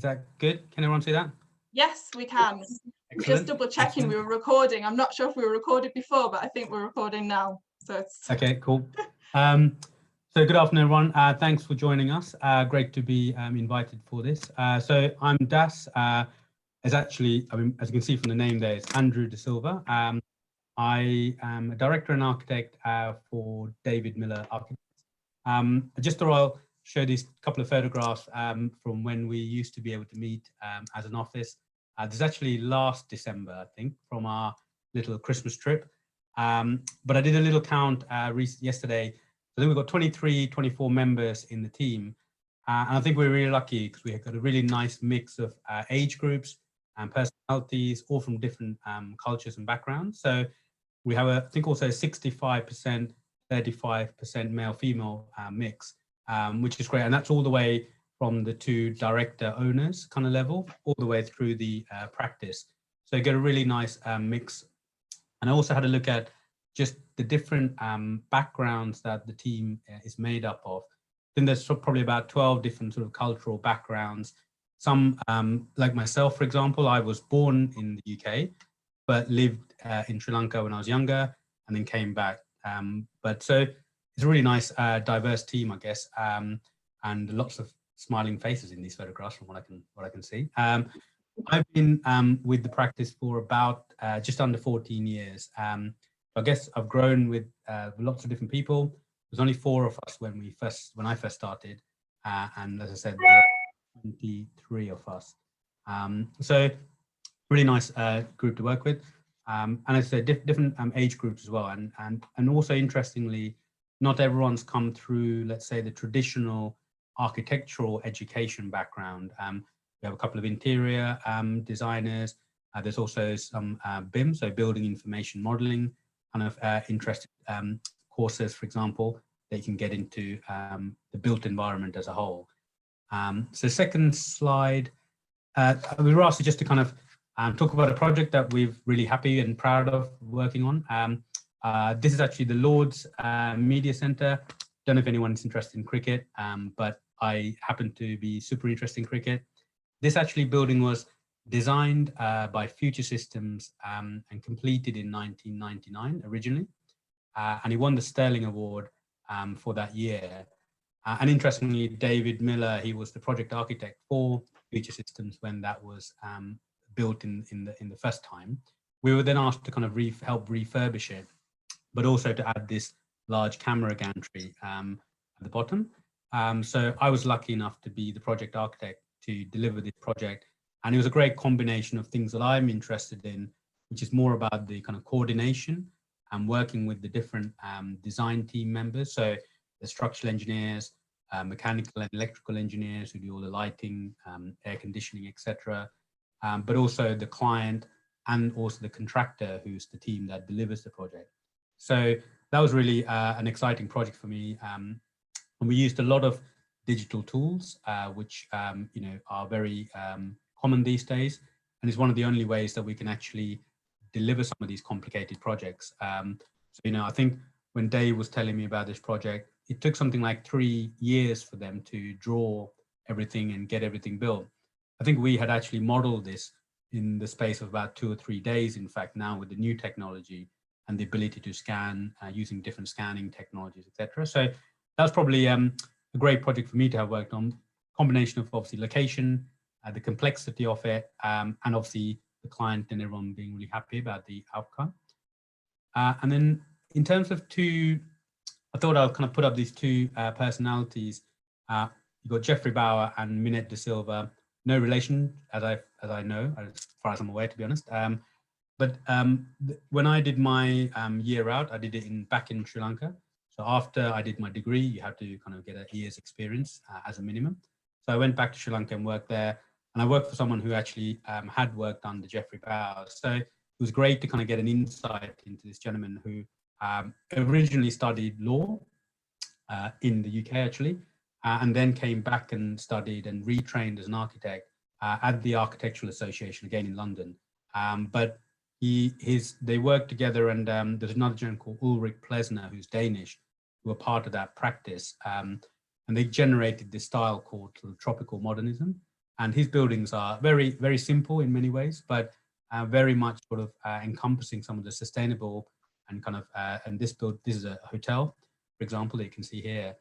that good? Can everyone see that? Yes, we can. Excellent. Just double checking we were recording. I'm not sure if we were recorded before, but I think we're recording now. So it's okay, cool. So good afternoon, everyone. Thanks for joining us. Great to be invited for this. So I'm Das. As actually, I mean, as you can see from the name there, it's Andrew De Silva. I am a director and architect for David Miller Architects. Just thought I'll show these couple of photographs from when we used to be able to meet as an office. This is actually last December, I think, from our little Christmas trip. But I did a little count yesterday. I think we've got 23, 24 members in the team. And I think we're really lucky because we've got a really nice mix of age groups and personalities, all from different cultures and backgrounds. So we have, I think, also a 65%, 35% male-female mix, which is great. And that's all the way from the two director owners kind of level, all the way through the practice. So you get a really nice mix. And I also had a look at just the different backgrounds that the team is made up of. I think there's probably about 12 different sort of cultural backgrounds. Some, like myself, for example, I was born in the UK, but lived in Sri Lanka when I was younger and then came back. But so it's a really nice, diverse team, I guess, and lots of smiling faces in these photographs from what I can see. I've been with the practice for about just under 14 years. I guess I've grown with lots of different people. There's only 4 of us when I first started, and as I said, there are 23 of us. So really nice group to work with, and as I said, different age groups as well, and also interestingly, not everyone's come through, let's say, the traditional architectural education background. We have a couple of interior designers. There's also some BIM, so building information modeling, kind of interesting courses, for example, that you can get into the built environment as a whole. So second slide, we were asked just to kind of talk about a project that we're really happy and proud of working on. This is actually the Lord's Media Centre. Don't know if anyone's interested in cricket, but I happen to be super interested in cricket. This actually building was designed by Future Systems and completed in 1999 originally. And he won the Sterling Award for that year. And interestingly, David Miller, he was the project architect for Future Systems when that was built in the first time. We were then asked to kind of help refurbish it, but also to add this large camera gantry at the bottom. So I was lucky enough to be the project architect to deliver this project. And it was a great combination of things that I'm interested in, which is more about the kind of coordination and working with the different design team members. So the structural engineers, mechanical and electrical engineers who do all the lighting, air conditioning, etc. But also the client and also the contractor, who's the team that delivers the project. So that was really an exciting project for me. And we used a lot of digital tools, which you know, are very common these days, and it's one of the only ways that we can actually deliver some of these complicated projects. So you know, I think when Dave was telling me about this project, it took something like 3 years for them to draw everything and get everything built. I think we had actually modeled this in the space of about 2 or 3 days, in fact, now with the new technology and the ability to scan using different scanning technologies, etc. So that's probably a great project for me to have worked on. Combination of obviously location, the complexity of it, and obviously the client and everyone being really happy about the outcome. And then in terms of I thought I'll kind of put up these 2 personalities. You've got Jeffrey Bauer and Minette De Silva. No relation, as I know, as far as I'm aware, to be honest. But when I did my year out, I did it back in Sri Lanka. So after I did my degree, you have to kind of get a year's experience as a minimum. So I went back to Sri Lanka and worked there. And I worked for someone who actually had worked under Jeffrey Bauer. So it was great to kind of get an insight into this gentleman who originally studied law in the UK, actually, and then came back and studied and retrained as an architect at the Architectural Association, again in London. But they worked together, and there's another gentleman called Ulrik Plesner, who's Danish, who were part of that practice. And they generated this style called tropical modernism. And his buildings are very, very simple in many ways, but very much sort of encompassing some of the sustainable and kind of, and this is a hotel, for example, that you can see here.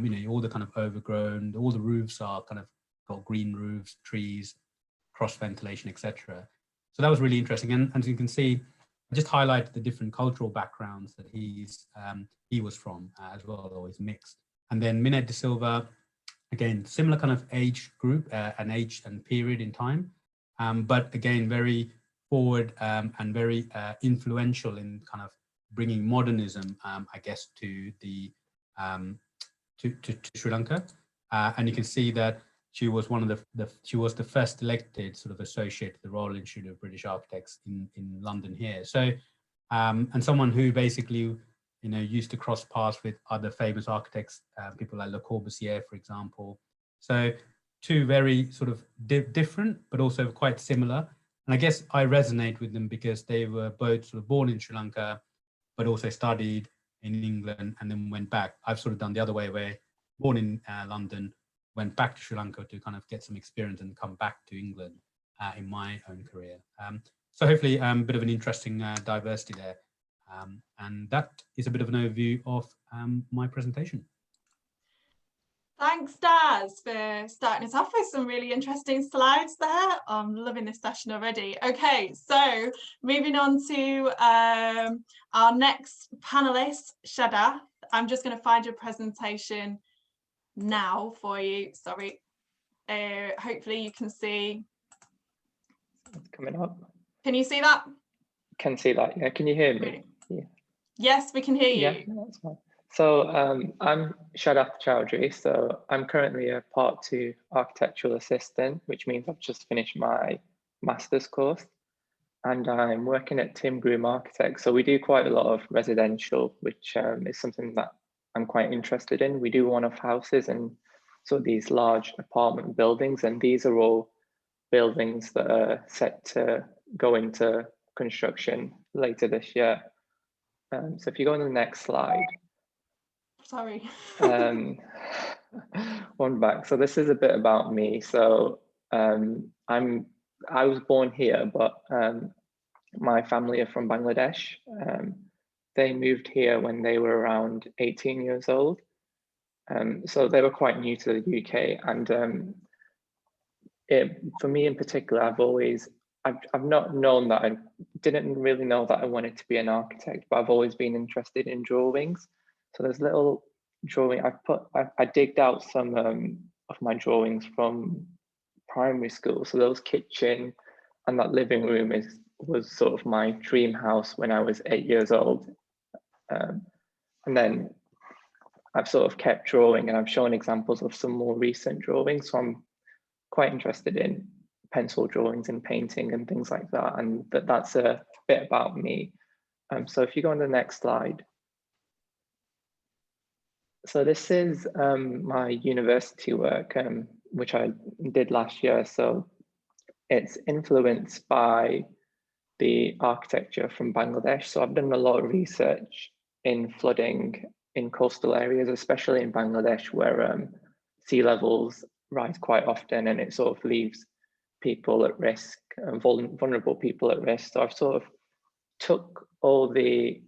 You know, all the kind of overgrown, all the roofs are kind of got green roofs, trees, cross ventilation, etc. So that was really interesting. And as you can see, I just highlighted the different cultural backgrounds that he was from as well, or he's mixed. And then Minette de Silva, again, similar kind of age group, an age and period in time, but again, very forward and very influential in kind of bringing modernism, I guess, to the to Sri Lanka. And you can see that she was one of she was the first elected sort of associate to the Royal Institute of British Architects in London here. So, and someone who basically, you know, used to cross paths with other famous architects, people like Le Corbusier, for example. So two very sort of different, but also quite similar. And I guess I resonate with them because they were both sort of born in Sri Lanka, but also studied in England and then went back. I've sort of done the other way, where born in London, went back to Sri Lanka to kind of get some experience and come back to England in my own career. So hopefully a bit of an interesting diversity there. And that is a bit of an overview of my presentation. Thanks, Daz, for starting us off with some really interesting slides there. I'm loving this session already. Okay, so moving on to our next panelist, Shadath. I'm just going to find your presentation now for you. Sorry. Hopefully you can see. It's coming up. Can you see that? Can see that. Yeah. Can you hear me? Yeah. Yes, we can hear you. Yeah, that's fine. So I'm Shadath Chowdhury. So I'm currently a Part 2 architectural assistant, which means I've just finished my master's course, and I'm working at Tim Groom Architects. So we do quite a lot of residential, which is something that I'm quite interested in. We do one-off houses and so these large apartment buildings, and these are all buildings that are set to go into construction later this year. So if you go on the next slide. Sorry. One back. So this is a bit about me. So I was born here, but my family are from Bangladesh. They moved here when they were around 18 years old. So they were quite new to the UK, and for me in particular, I've not known that I didn't really know that I wanted to be an architect, but I've always been interested in drawings. So there's little drawing I digged out some of my drawings from primary school. So those kitchen and that living room was sort of my dream house when I was 8 years old. And then I've sort of kept drawing, and I've shown examples of some more recent drawings. So I'm quite interested in pencil drawings and painting and things like that. And that's a bit about me. So if you go on the next slide. So this is my university work, which I did last year. So it's influenced by the architecture from Bangladesh. So I've done a lot of research in flooding in coastal areas, especially in Bangladesh, where sea levels rise quite often, and it sort of leaves people at risk, vulnerable people at risk. So I've sort of took all the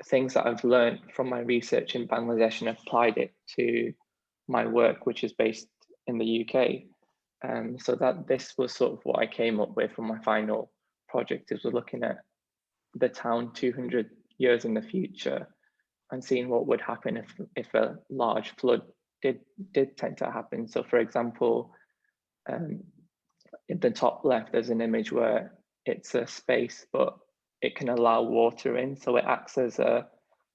things that I've learned from my research in Bangladesh and applied it to my work, which is based in the UK. So that this was sort of what I came up with for my final project, is we're looking at the town 200 years in the future and seeing what would happen if a large flood did tend to happen. So for example, in the top left, there's an image where it's a space, but it can allow water in. So it acts as a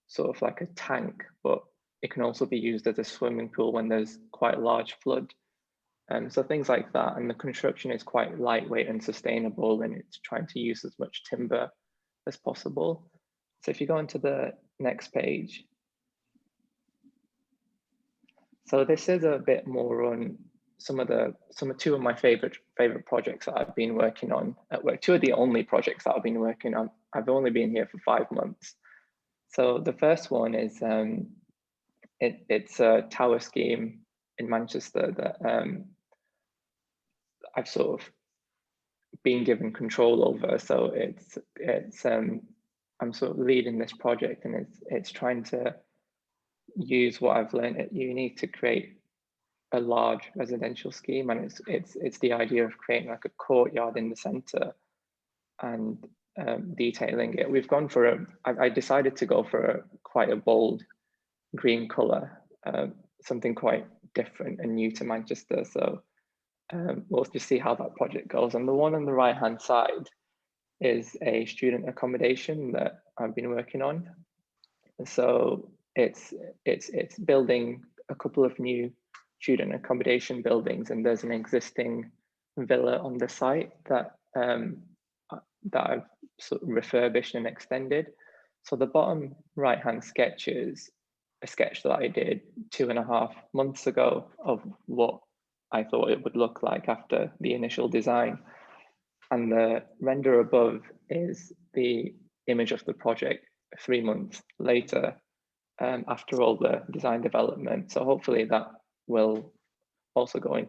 sort of like a tank, but it can also be used as a swimming pool when there's quite a large flood. So things like that. And the construction is quite lightweight and sustainable, and it's trying to use as much timber as possible. So if you go into the next page. So this is a bit more on two of my favorite projects that I've been working on at work. Two of the only projects that I've been working on. I've only been here for 5 months. So the first one is it's a tower scheme in Manchester that I've sort of been given control over. So I'm sort of leading this project, and it's trying to use what I've learned at uni to create a large residential scheme, and it's the idea of creating like a courtyard in the center and detailing it. We've gone for I decided to go for quite a bold green color, something quite different and new to Manchester. So we'll just see how that project goes. And the one on the right hand side is a student accommodation that I've been working on. So it's building a couple of new student accommodation buildings, and there's an existing villa on the site that I've sort of refurbished and extended. So the bottom right hand sketch is a sketch that I did 2.5 months ago of what I thought it would look like after the initial design. And the render above is the image of the project 3 months later, after all the design development. So hopefully that will also go in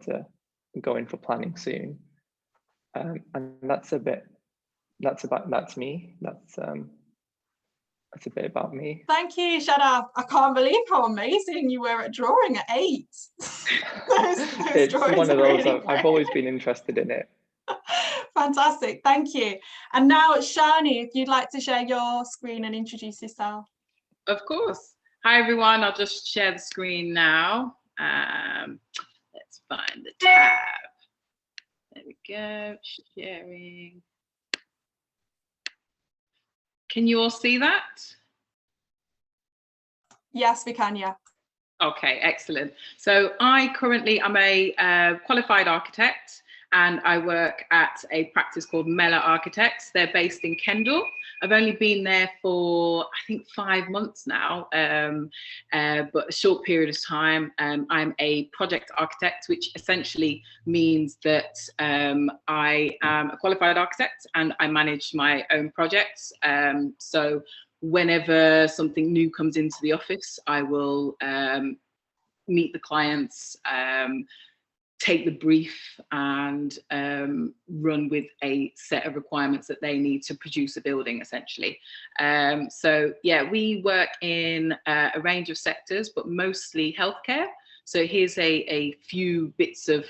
for planning soon. And that's me. That's a bit about me. Thank you, Shadath. I can't believe how amazing you were at drawing at 8. It's one of those, really I've always been interested in it. Fantastic, thank you. And now, Shani, if you'd like to share your screen and introduce yourself. Of course. Hi, everyone. I'll just share the screen now. Let's find the tab. There we go, sharing. Can you all see that? Yes, we can, yeah. Okay, excellent. So I'm a qualified architect, and I work at a practice called Mellor Architects. They're based in Kendal. I've only been there for, I think, 5 months now, but a short period of time. I'm a project architect, which essentially means that I am a qualified architect and I manage my own projects. So whenever something new comes into the office, I will meet the clients, take the brief, and run with a set of requirements that they need to produce a building, essentially. So yeah, we work in a range of sectors, but mostly healthcare. So here's a few bits of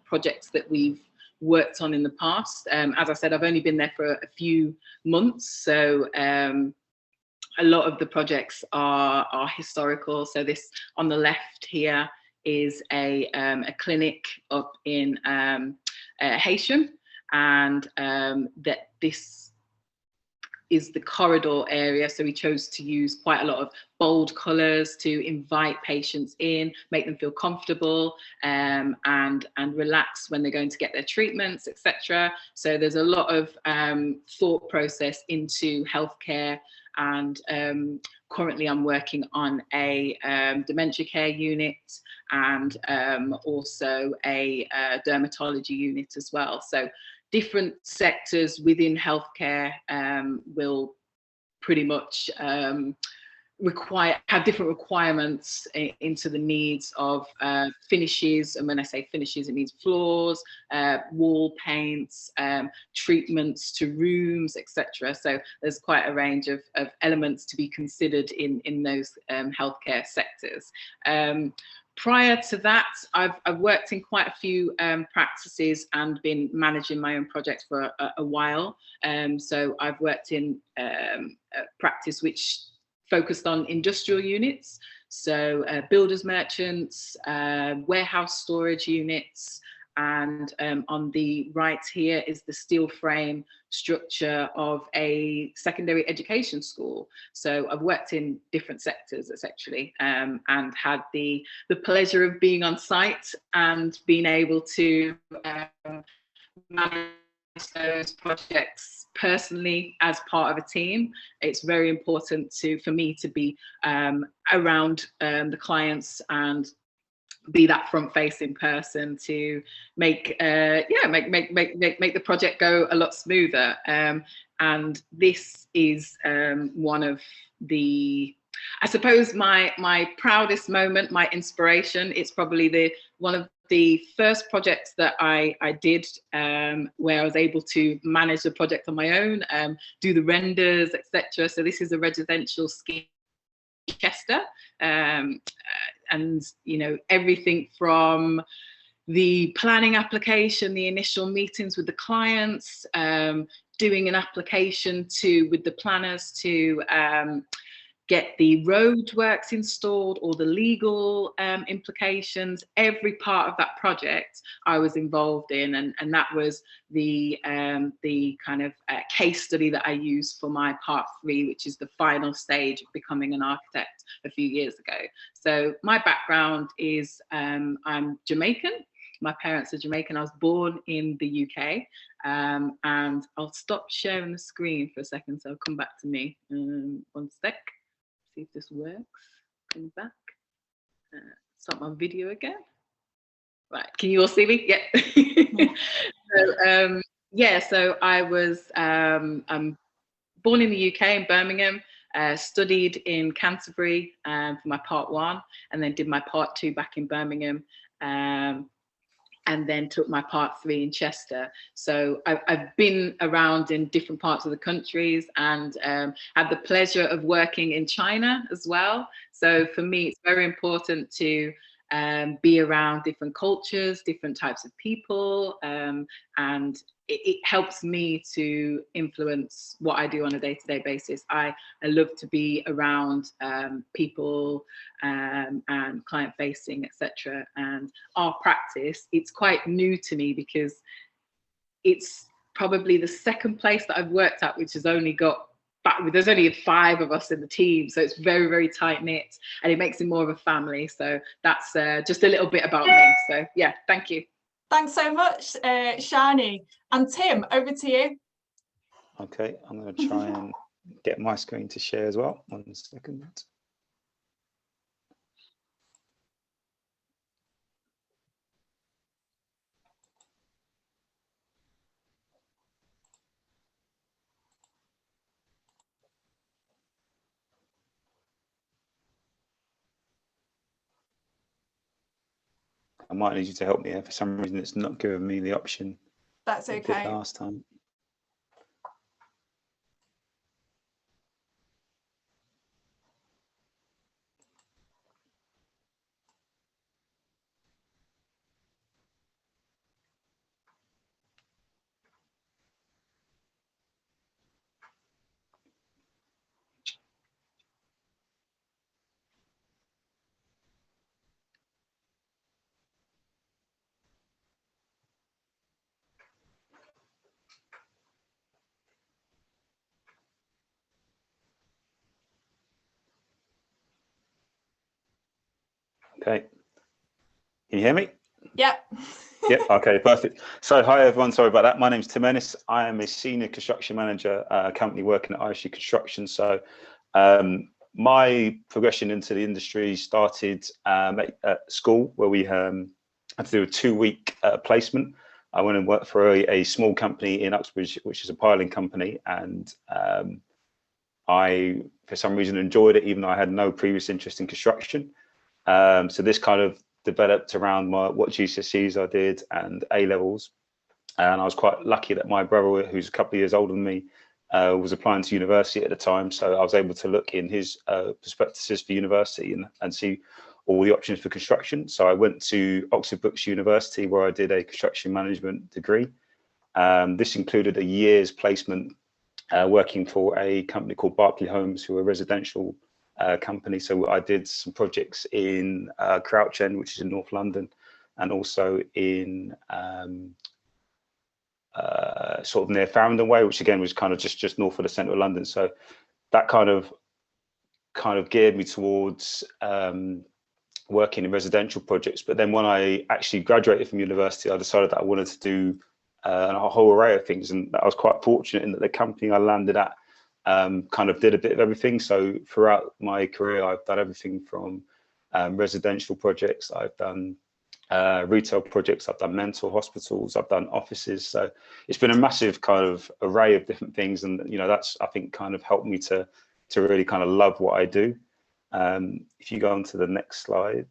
projects that we've worked on in the past. As I said, I've only been there for a few months, so a lot of the projects are historical. So this on the left here is a clinic up in Heysham, and that this is the corridor area. So we chose to use quite a lot of bold colours to invite patients in, make them feel comfortable, and relax when they're going to get their treatments, etc. So there's a lot of thought process into healthcare. And currently I'm working on a dementia care unit, and also a dermatology unit as well. So different sectors within healthcare will pretty much have different requirements into the needs of finishes. And when I say finishes, it means floors, wall paints, treatments to rooms, etc. So there's quite a range of elements to be considered in those healthcare sectors. Prior to that, I've worked in quite a few practices and been managing my own projects for a while. So I've worked in a practice which focused on industrial units, so builders merchants, warehouse storage units, and on the right here is the steel frame structure of a secondary education school. So I've worked in different sectors essentially, and had the pleasure of being on site and being able to manage those projects personally as part of a team. It's very important for me to be around the clients and be that front-facing person to make the project go a lot smoother. And this is one of the, I suppose, my proudest moment, my inspiration. It's probably one of the first projects that I did, where I was able to manage the project on my own, do the renders, etc. So this is a residential scheme in Chester, and you know, everything from the planning application, the initial meetings with the clients, doing an application with the planners to get the roadworks installed, or the legal implications. Every part of that project I was involved in, and that was the kind of case study that I used for my part 3, which is the final stage of becoming an architect a few years ago. So my background is I'm Jamaican. My parents are Jamaican. I was born in the UK, and I'll stop sharing the screen for a second, so I'll come back to me. One sec. See if this works. Come back. Start my video again. Right, can you all see me? Yeah. So yeah, so I was born in the UK, in Birmingham. Studied in Canterbury for my part 1, and then did my part 2 back in Birmingham. And then took my part 3 in Chester. So I've been around in different parts of the countries, and had the pleasure of working in China as well. So for me, it's very important to be around different cultures, different types of people, and it helps me to influence what I do on a day-to-day basis. I love to be around people and client-facing, etc. And our practice, it's quite new to me because it's probably the second place that I've worked at which has only got, there's only 5 of us in the team, so it's very, very tight knit, and it makes it more of a family. So that's just a little bit about me. So yeah, thank you. Thanks so much, Shani. And Tim, over to you. Okay, I'm going to try and get my screen to share as well. 1 second. I might need you to help me here. For some reason, it's not giving me the option. That's okay. Last time. Okay. Can you hear me? Yep. Yep. Okay, perfect. So hi everyone, sorry about that. My name's Tim Ennis. I am a senior construction manager currently working at ISU Construction. So my progression into the industry started at school, where we had to do a 2-week placement. I went and worked for a small company in Uxbridge, which is a piling company, and I, for some reason, enjoyed it, even though I had no previous interest in construction. So this kind of developed around what GCSEs I did and A-levels, and I was quite lucky that my brother, who's a couple of years older than me, was applying to university at the time, so I was able to look in his prospectuses for university and see all the options for construction. So I went to Oxford Brookes University, where I did a construction management degree. This included a year's placement working for a company called Berkeley Homes, who are a residential company. So I did some projects in Crouch End, which is in North London, and also in sort of near Farringdon Way, which again was kind of just north of the centre of London. So that kind of geared me towards working in residential projects. But then when I actually graduated from university, I decided that I wanted to do a whole array of things, and I was quite fortunate in that the company I landed at kind of did a bit of everything. So throughout my career, I've done everything from residential projects, I've done retail projects, I've done mental hospitals, I've done offices. So it's been a massive kind of array of different things, and that's, I think, kind of helped me to really kind of love what I do. If you go on to the next slide.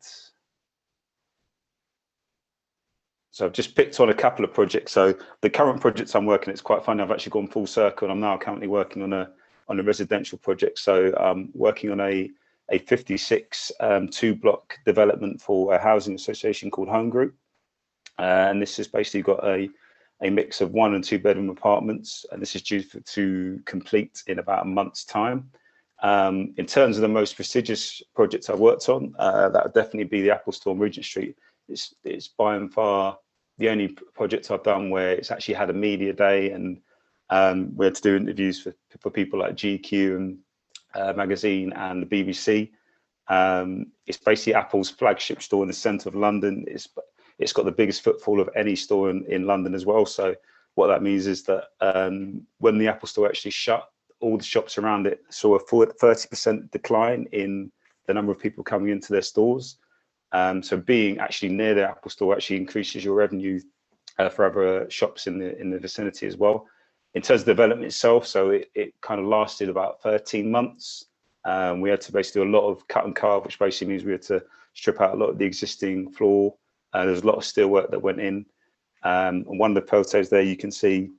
So I've just picked on a couple of projects. So the current projects I'm working, it's quite funny. I've actually gone full circle, and I'm now currently working on a residential project. So I'm working on a 56 two-block development for a housing association called Home Group, and this has basically got a mix of 1 and 2 bedroom apartments, and this is due to complete in about a month's time. In terms of the most prestigious projects I've worked on, that would definitely be the Apple Store on Regent Street. It's by and far the only project I've done where it's actually had a media day, and we had to do interviews for people like GQ and magazine and the BBC. It's basically Apple's flagship store in the centre of London. It's got the biggest footfall of any store in London as well. So what that means is that when the Apple Store actually shut, all the shops around it saw a 30% decline in the number of people coming into their stores. So being actually near the Apple Store actually increases your revenue for other shops in the vicinity as well. In terms of development itself, so it kind of lasted about 13 months. We had to basically do a lot of cut and carve, which basically means we had to strip out a lot of the existing floor. There's a lot of steel work that went in. And one of the photos there, you can see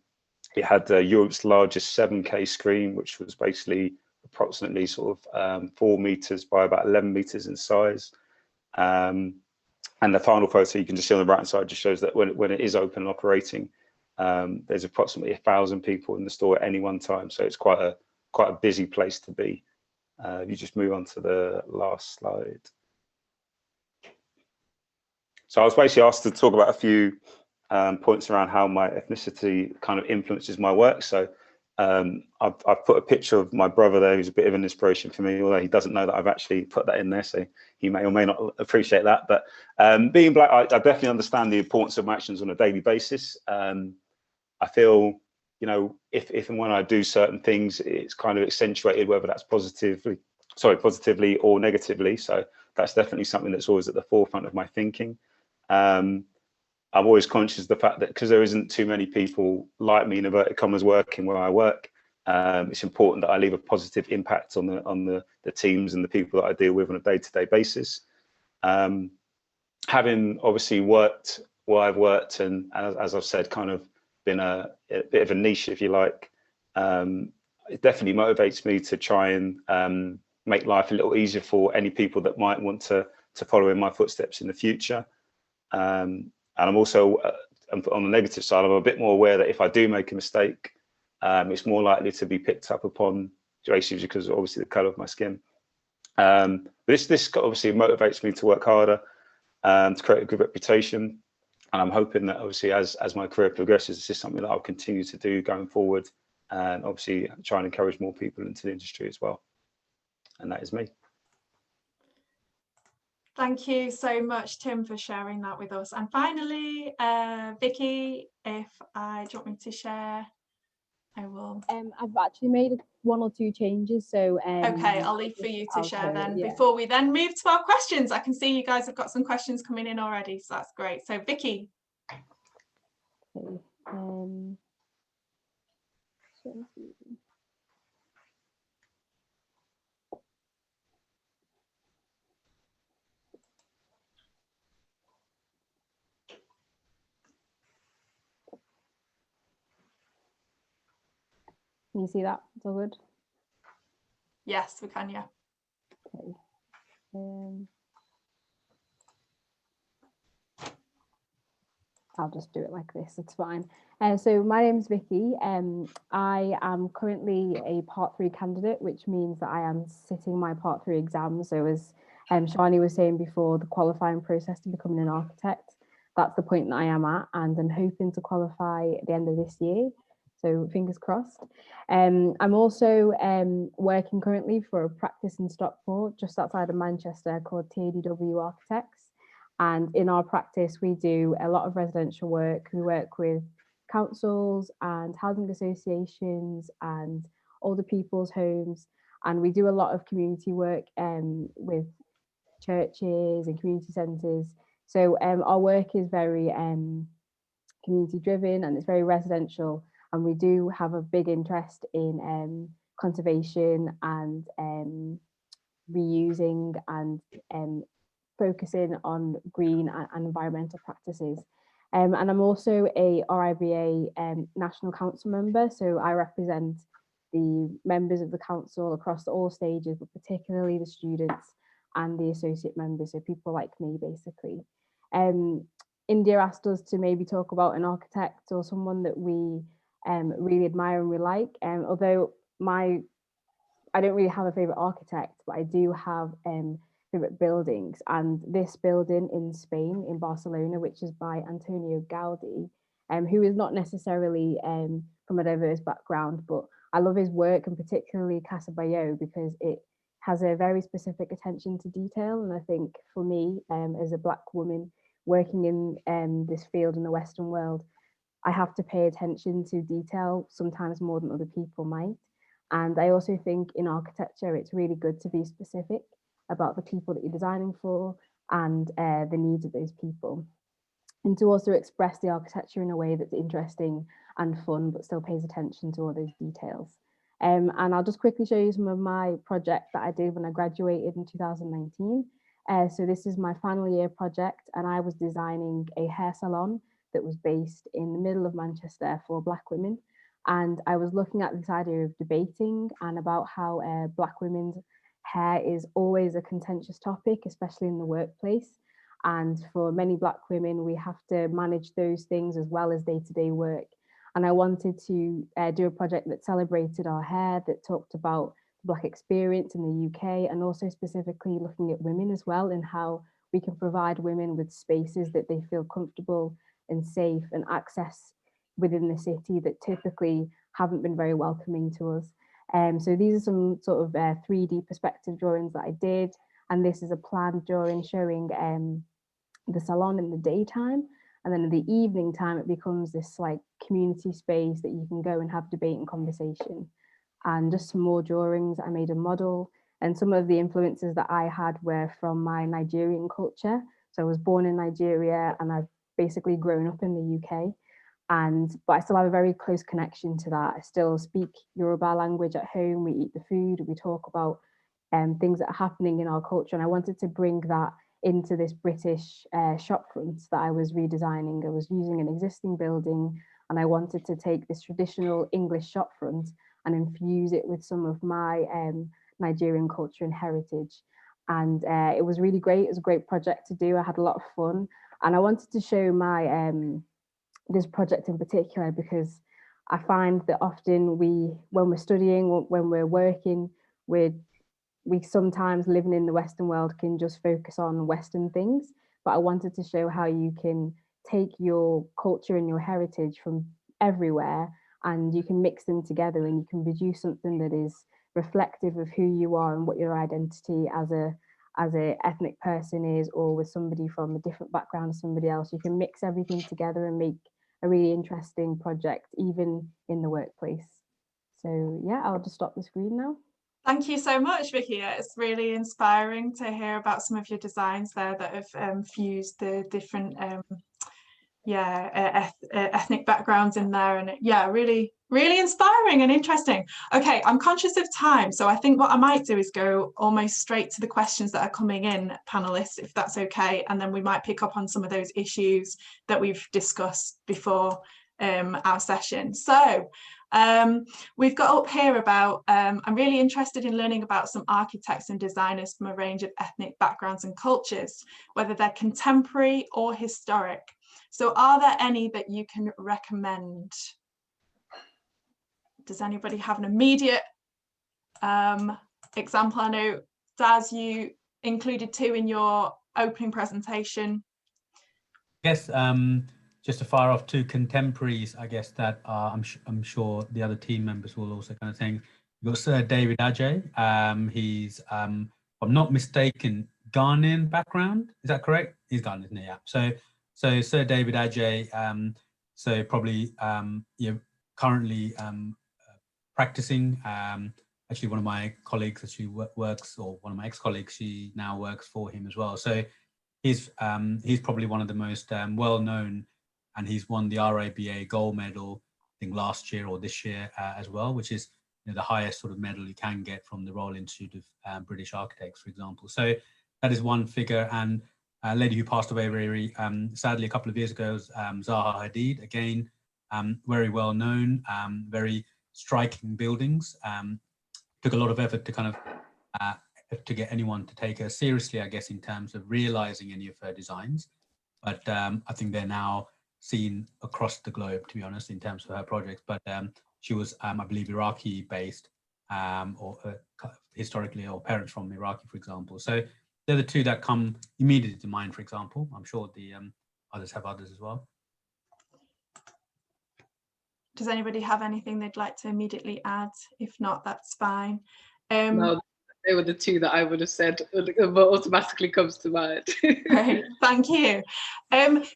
it had Europe's largest 7K screen, which was basically approximately sort of 4 meters by about 11 meters in size. And the final photo you can just see on the right hand side just shows that when it is open and operating, there's approximately 1,000 people in the store at any one time. So it's quite a busy place to be. If you just move on to the last slide. So I was basically asked to talk about a few points around how my ethnicity kind of influences my work. So I've put a picture of my brother there, who's a bit of an inspiration for me, although he doesn't know that I've actually put that in there, so he may or may not appreciate that. But being black, I definitely understand the importance of my actions on a daily basis. I feel, you know, if and when I do certain things, it's kind of accentuated, whether that's positively or negatively. So that's definitely something that's always at the forefront of my thinking. I'm always conscious of the fact that because there isn't too many people like me in inverted commas working where I work, it's important that I leave a positive impact on the teams and the people that I deal with on a day-to-day basis. Having obviously worked where I've worked, and as I've said, kind of been a bit of a niche, if you like, it definitely motivates me to try and make life a little easier for any people that might want to follow in my footsteps in the future. And I'm also, on the negative side, I'm a bit more aware that if I do make a mistake, it's more likely to be picked up upon, basically because obviously the colour of my skin. This obviously motivates me to work harder, to create a good reputation. And I'm hoping that obviously as my career progresses, this is something that I'll continue to do going forward, and obviously try and encourage more people into the industry as well. And that is me. Thank you so much, Tim, for sharing that with us. And finally, Vicky, do you want me to share? I will. I've actually made 1 or 2 changes, so okay, I'll leave for you to share then. Yeah. Before we then move to our questions, I can see you guys have got some questions coming in already, so that's great. So Vicky. Okay. Can you see that? It's all good? Yes, we can, yeah. Okay. I'll just do it like this, it's fine. So my name's Vicky. I am currently a Part 3 candidate, which means that I am sitting my Part 3 exam. So as Shani was saying before, the qualifying process to becoming an architect, that's the point that I am at, and I'm hoping to qualify at the end of this year. So fingers crossed. I'm also working currently for a practice in Stockport, just outside of Manchester, called TADW Architects. And in our practice, we do a lot of residential work. We work with councils and housing associations and older people's homes. And we do a lot of community work with churches and community centres. So our work is very community driven, and it's very residential. And we do have a big interest in conservation and reusing and focusing on green and environmental practices. And I'm also a RIBA National Council member, so I represent the members of the council across all stages, but particularly the students and the associate members, so people like me, basically. India asked us to maybe talk about an architect or someone that we really admire and we like. Although I don't really have a favorite architect, but I do have favorite buildings. And this building in Spain, in Barcelona, which is by Antonio Gaudi, who is not necessarily from a diverse background, but I love his work, and particularly Casa Bayo, because it has a very specific attention to detail. And I think for me, as a Black woman working in this field in the Western world, I have to pay attention to detail sometimes more than other people might. And I also think in architecture, it's really good to be specific about the people that you're designing for and the needs of those people. And to also express the architecture in a way that's interesting and fun, but still pays attention to all those details. And I'll just quickly show you some of my project that I did when I graduated in 2019. So this is my final year project, and I was designing a hair salon that was based in the middle of Manchester for Black women. And I was looking at this idea of debating and about how Black women's hair is always a contentious topic, especially in the workplace. And for many Black women, we have to manage those things as well as day-to-day work. And I wanted to do a project that celebrated our hair, that talked about the Black experience in the UK, and also specifically looking at women as well, and how we can provide women with spaces that they feel comfortable and safe and access within the city that typically haven't been very welcoming to us. So these are some sort of 3D perspective drawings that I did. And this is a planned drawing showing the salon in the daytime. And then in the evening time, it becomes this like community space that you can go and have debate and conversation. And just some more drawings. I made a model, and some of the influences that I had were from my Nigerian culture. So I was born in Nigeria and I've basically grown up in the UK. But I still have a very close connection to that. I still speak Yoruba language at home. We eat the food, we talk about things that are happening in our culture. And I wanted to bring that into this British shopfront that I was redesigning. I was using an existing building, and I wanted to take this traditional English shopfront and infuse it with some of my Nigerian culture and heritage. And it was really great. It was a great project to do. I had a lot of fun. And I wanted to show my this project in particular because I find that often when we're studying, when we're working, we sometimes living in the Western world can just focus on Western things. But I wanted to show how you can take your culture and your heritage from everywhere, and you can mix them together, and you can produce something that is reflective of who you are and what your identity as a ethnic person is, or with somebody from a different background to somebody else. You can mix everything together and make a really interesting project, even in the workplace. So yeah, I'll just stop the screen now. Thank you so much, Vicky. It's really inspiring to hear about some of your designs there that have fused the different ethnic backgrounds in there, and really inspiring and interesting. Okay, I'm conscious of time, so I think what I might do is go almost straight to the questions that are coming in, panelists, if that's okay, and then we might pick up on some of those issues that we've discussed before our session. So we've got up here about I'm really interested in learning about some architects and designers from a range of ethnic backgrounds and cultures, whether they're contemporary or historic. So are there any that you can recommend? Does anybody have an immediate example? I know, Daz, you included 2 in your opening presentation. Yes, just to fire off 2 contemporaries, I guess, that I'm sure the other team members will also kind of think. You've got Sir David Adjaye. He's, if I'm not mistaken, Ghanaian background. Is that correct? He's Ghanaian, isn't he? Yeah. So Sir David Adjaye, so probably currently practicing. Actually, one of my colleagues actually works, or one of my ex-colleagues, she now works for him as well. So he's probably one of the most well-known, and he's won the RIBA gold medal, I think last year or this year as well, which is the highest sort of medal you can get from the Royal Institute of British Architects, for example. So that is one figure. And a lady who passed away very sadly a couple of years ago, Zaha Hadid, again, very well known, very striking buildings. Took a lot of effort to kind of to get anyone to take her seriously, I guess, in terms of realizing any of her designs. But I think they're now seen across the globe, to be honest, in terms of her projects. But she was, I believe, Iraqi based, or historically, or parents from Iraqi, for example. So they're the two that come immediately to mind, for example. I'm sure the others have others as well. Does anybody have anything they'd like to immediately add? If not, that's fine. No, they were the two that I would have said, what automatically comes to mind. Great, thank you.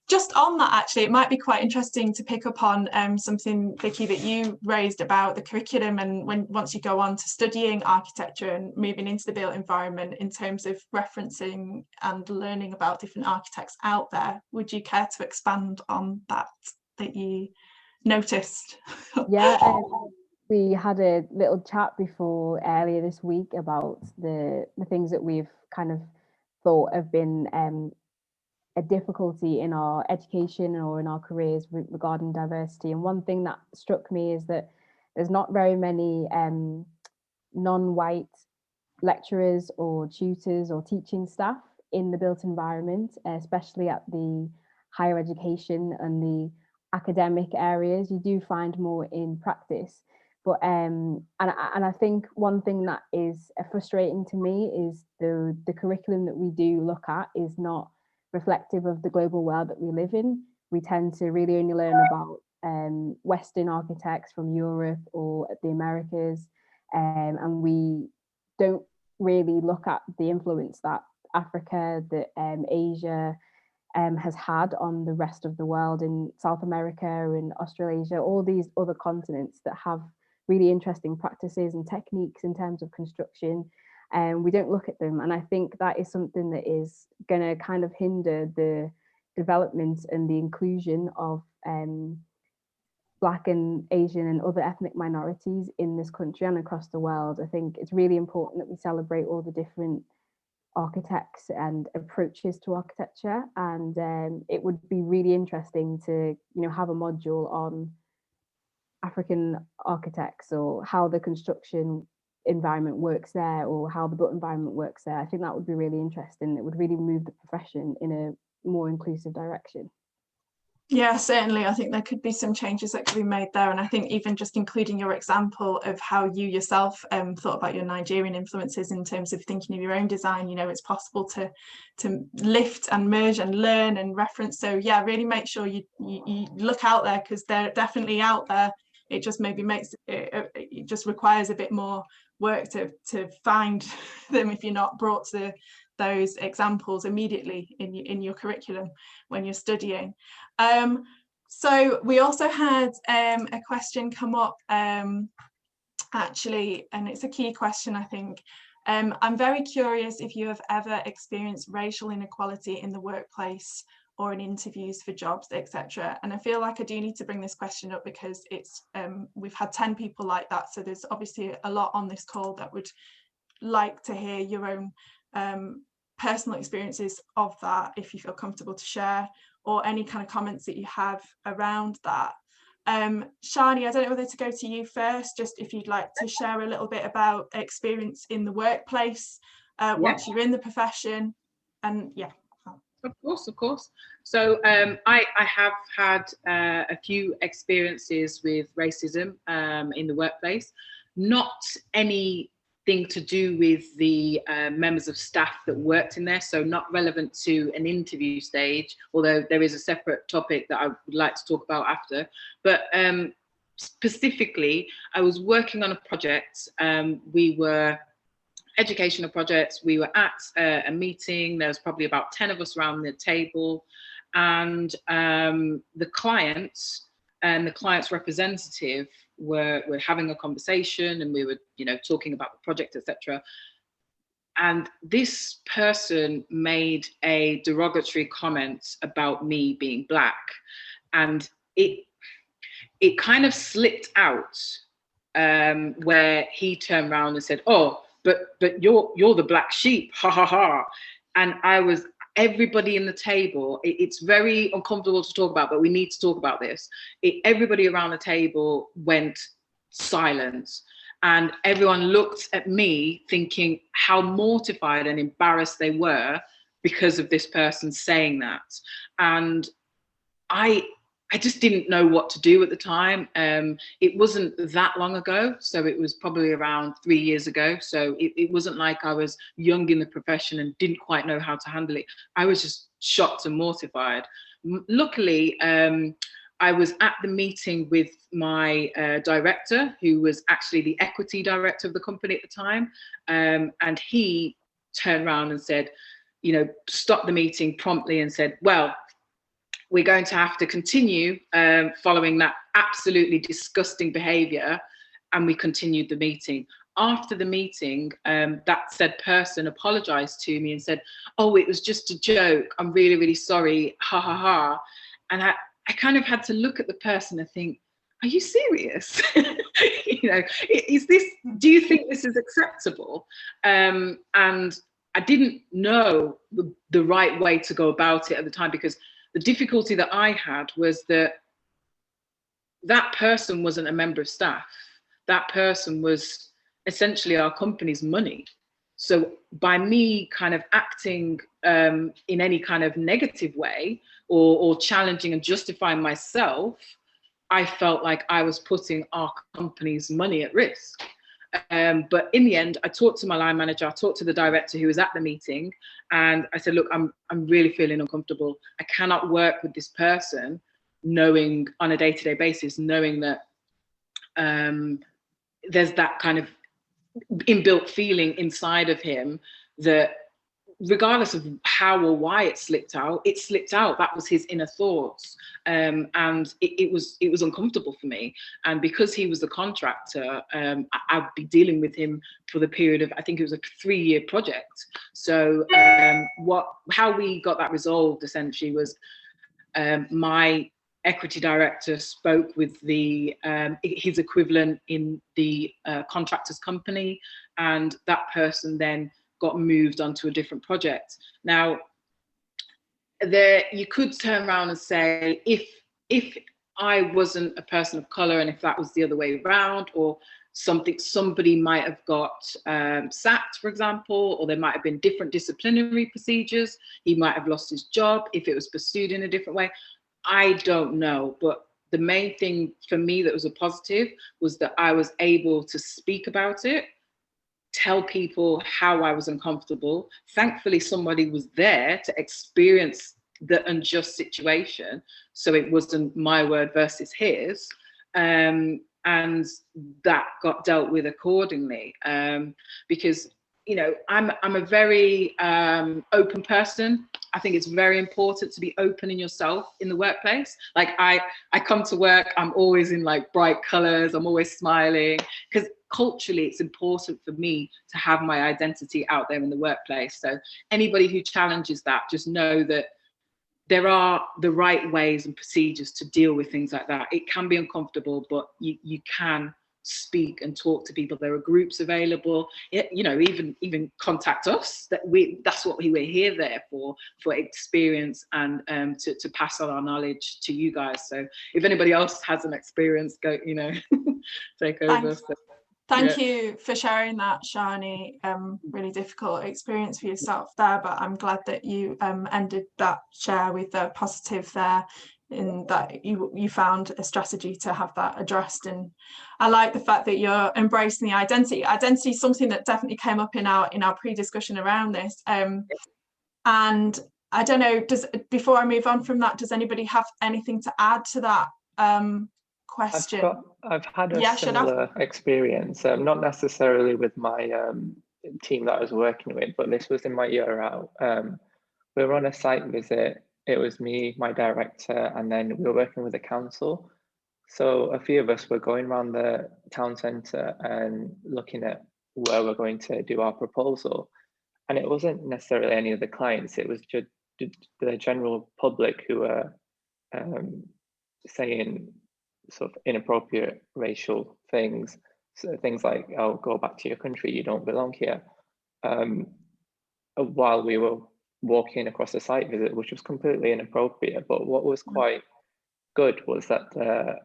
Just on that, actually, it might be quite interesting to pick up on something, Vicky, that you raised about the curriculum, and once you go on to studying architecture and moving into the built environment, in terms of referencing and learning about different architects out there. Would you care to expand on that you noticed? Yeah, we had a little chat before earlier this week about the things that we've kind of thought have been a difficulty in our education or in our careers regarding diversity. And one thing that struck me is that there's not very many non-white lecturers or tutors or teaching staff in the built environment, especially at the higher education and the academic areas. You do find more in practice. But and I think one thing that is frustrating to me is the curriculum that we do look at is not reflective of the global world that we live in. We tend to really only learn about Western architects from Europe or the Americas, and we don't really look at the influence that Africa, that Asia has had on the rest of the world, in South America and Australasia, all these other continents that have really interesting practices and techniques in terms of construction, and we don't look at them. And I think that is something that is going to kind of hinder the development and the inclusion of Black and Asian and other ethnic minorities in this country and across the world. I think it's really important that we celebrate all the different architects and approaches to architecture, and it would be really interesting to have a module on African architects, or how the construction environment works there, or how the built environment works there. I think that would be really interesting. It would really move the profession in a more inclusive direction. Yeah, certainly. I think there could be some changes that could be made there. And I think even just including your example of how you yourself thought about your Nigerian influences in terms of thinking of your own design, it's possible to lift and merge and learn and reference. So yeah, really make sure you look out there, because they're definitely out there. It just maybe it just requires a bit more work to find them if you're not brought to those examples immediately in your curriculum when you're studying. So we also had a question come up actually, and it's a key question, I think. I'm very curious if you have ever experienced racial inequality in the workplace or in interviews for jobs, etc. And I feel like I do need to bring this question up because it's we've had 10 people like that, so there's obviously a lot on this call that would like to hear your own personal experiences of that, if you feel comfortable to share, or any kind of comments that you have around that. Shani, I don't know whether to go to you first, just if you'd like to share a little bit about experience in the workplace once you're in the profession, and yeah. Of course. So I have had a few experiences with racism in the workplace, not anything to do with the members of staff that worked in there, so not relevant to an interview stage, although there is a separate topic that I would like to talk about after. But specifically, I was working on a project. We were educational projects. We were at a meeting. There was probably about 10 of us around the table, and the clients and the client's representative were having a conversation, and we were talking about the project, etc. And this person made a derogatory comment about me being Black, and it kind of slipped out where he turned around and said, "Oh, but you're the black sheep, ha ha ha." And I was everybody in the table, it's very uncomfortable to talk about, but we need to talk about this. Everybody around the table went silent, and everyone looked at me thinking how mortified and embarrassed they were because of this person saying that. And I just didn't know what to do at the time. It wasn't that long ago, so it was probably around 3 years ago. So it wasn't like I was young in the profession and didn't quite know how to handle it. I was just shocked and mortified. Luckily, I was at the meeting with my director, who was actually the equity director of the company at the time, and he turned around and said, you know, stopped the meeting promptly and said, well, we're going to have to continue following that absolutely disgusting behavior. And we continued the meeting. After the meeting, that said person apologized to me and said, oh, it was just a joke. I'm really, really sorry. Ha ha ha. And I kind of had to look at the person and think, are you serious? You know, do you think this is acceptable? And I didn't know the right way to go about it at the time, because the difficulty that I had was that person wasn't a member of staff. That person was essentially our company's money. So by me kind of acting in any kind of negative way or challenging and justifying myself, I felt like I was putting our company's money at risk. But in the end, I talked to my line manager, I talked to the director who was at the meeting, and I said, look, I'm really feeling uncomfortable. I cannot work with this person knowing on a day-to-day basis, knowing that there's that kind of inbuilt feeling inside of him that regardless of how or why it slipped out. That was his inner thoughts. And it was uncomfortable for me. And because he was the contractor, I'd be dealing with him for the period of, I think it was a 3-year project. So how we got that resolved essentially was my equity director spoke with his equivalent in the contractor's company, and that person then got moved onto a different project. Now, you could turn around and say, if I wasn't a person of color, and if that was the other way around, or somebody might have got sacked, for example, or there might have been different disciplinary procedures, he might have lost his job if it was pursued in a different way. I don't know, but the main thing for me that was a positive was that I was able to speak about it, tell people how I was uncomfortable. Thankfully, somebody was there to experience the unjust situation, so it wasn't my word versus his, and that got dealt with accordingly. Because, you know, I'm a very open person. I think it's very important to be open in yourself in the workplace. Like I come to work, I'm always in like bright colors, I'm always smiling, because culturally it's important for me to have my identity out there in the workplace. So anybody who challenges that, just know that there are the right ways and procedures to deal with things like that. It can be uncomfortable, but you can speak and talk to people. There are groups available, you know, even contact us. That's what we're here there for experience and to pass on our knowledge to you guys. So if anybody else has an experience, go, you know, take over. Thank you for sharing that, Shani. Really difficult experience for yourself there, but I'm glad that you ended that share with a positive there, in that you found a strategy to have that addressed. And I like the fact that you're embracing the identity. Identity is something that definitely came up in our pre-discussion around this. And I don't know, before I move on from that, does anybody have anything to add to that question? I've had a similar experience, not necessarily with my team that I was working with, but this was in my year out. We were on a site visit. It was me, my director, and then we were working with the council. So a few of us were going around the town centre and looking at where we're going to do our proposal. And it wasn't necessarily any of the clients, it was just the general public who were saying sort of inappropriate racial things. So things like, oh, go back to your country, you don't belong here. While we were walking across a site visit, which was completely inappropriate. But what was quite good was that the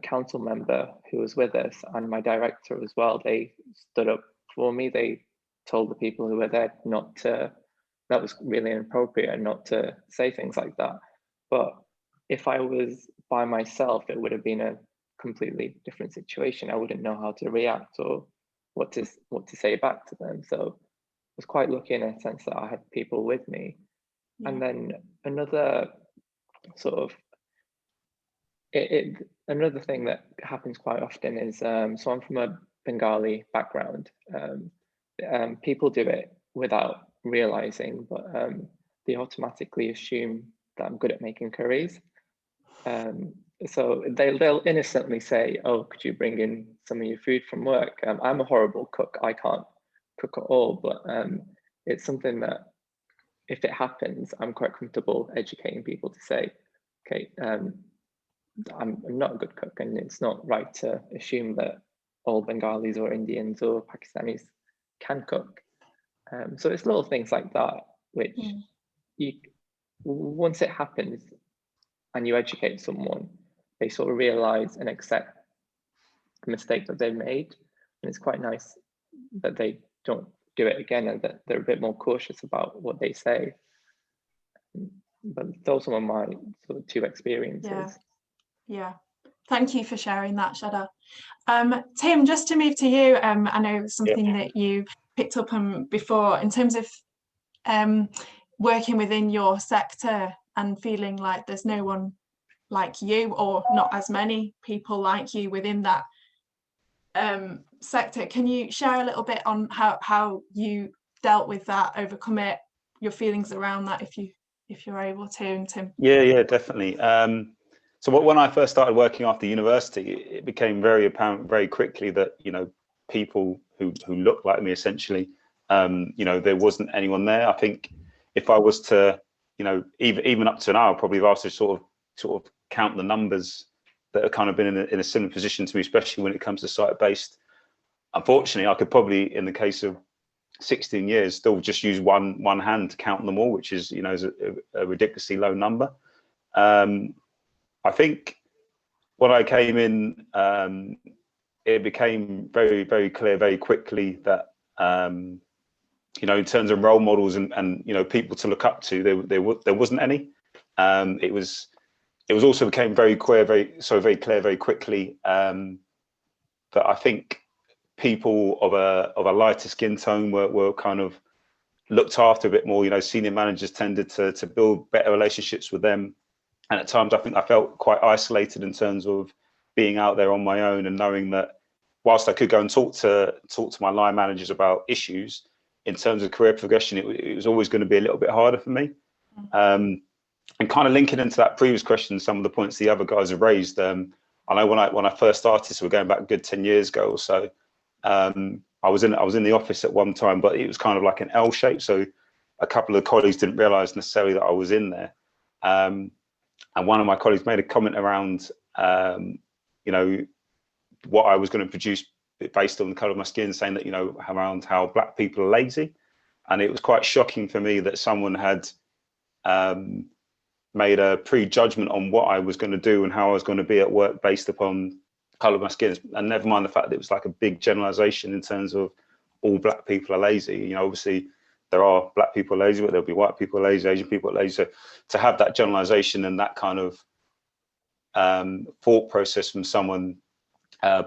council member who was with us and my director as well, they stood up for me. They told the people who were there not to, that was really inappropriate and not to say things like that. But if I was by myself, it would have been a completely different situation. I wouldn't know how to react or what to say back to them. So I was quite lucky in a sense that I had people with me. Yeah. And then another sort of another thing that happens quite often is, so I'm from a Bengali background. People do it without realizing, but they automatically assume that I'm good at making curries. So they'll innocently say, "Oh, could you bring in some of your food from work?" I'm a horrible cook. I can't cook at all, but it's something that if it happens, I'm quite comfortable educating people to say, okay, I'm not a good cook, and it's not right to assume that all Bengalis or Indians or Pakistanis can cook. So it's little things like that, which you, once it happens and you educate someone, they sort of realize and accept the mistake that they've made. And it's quite nice that they don't do it again and that they're a bit more cautious about what they say. But those are my sort of two experiences. Yeah. Thank you for sharing that, Shada. Tim, just to move to you, I know something that you picked up on before in terms of working within your sector and feeling like there's no one like you or not as many people like you within that sector. Can you share a little bit on how you dealt with that, overcome it, your feelings around that, if you're able to, Tim? Yeah, definitely. So when I first started working after university, it became very apparent very quickly that, you know, people who looked like me, essentially, you know, there wasn't anyone there. I think if I was to, you know, even up to now, I'd probably have asked to sort of count the numbers that have kind of been in a similar position to me, especially when it comes to site-based. Unfortunately, I could probably, in the case of 16 years, still just use one hand to count them all, which is, you know, is a ridiculously low number. I think when I came in, it became very, very clear very quickly that, you know, in terms of role models and you know, people to look up to, there wasn't any. It was also became very clear very quickly that I think people of a lighter skin tone were kind of looked after a bit more. You know, senior managers tended to build better relationships with them. And at times, I think I felt quite isolated in terms of being out there on my own and knowing that whilst I could go and talk to my line managers about issues, in terms of career progression, it was always going to be a little bit harder for me. And kind of linking into that previous question, some of the points the other guys have raised. I know when I first started, so we're going back a good 10 years ago or so. I was in the office at one time, but it was kind of like an L shape. So a couple of colleagues didn't realise necessarily that I was in there. And one of my colleagues made a comment around, you know, what I was going to produce based on the colour of my skin, saying that, you know, around how black people are lazy. And it was quite shocking for me that someone had made a prejudgment on what I was going to do and how I was going to be at work based upon colour of my skin. And never mind the fact that it was like a big generalisation in terms of all black people are lazy. You know, obviously there are black people lazy, but there'll be white people lazy, Asian people lazy. So to have that generalisation and that kind of thought process from someone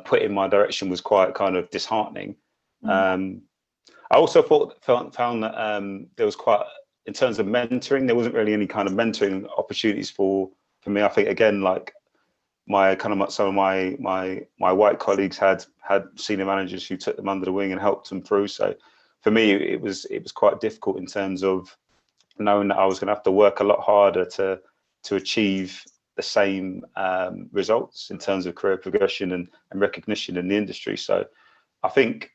put in my direction was quite kind of disheartening. I also found that there was quite, in terms of mentoring, there wasn't really any kind of mentoring opportunities for me. I think, again, like some of my white colleagues had senior managers who took them under the wing and helped them through. So for me, it was quite difficult in terms of knowing that I was going to have to work a lot harder to achieve the same results in terms of career progression and recognition in the industry. So I think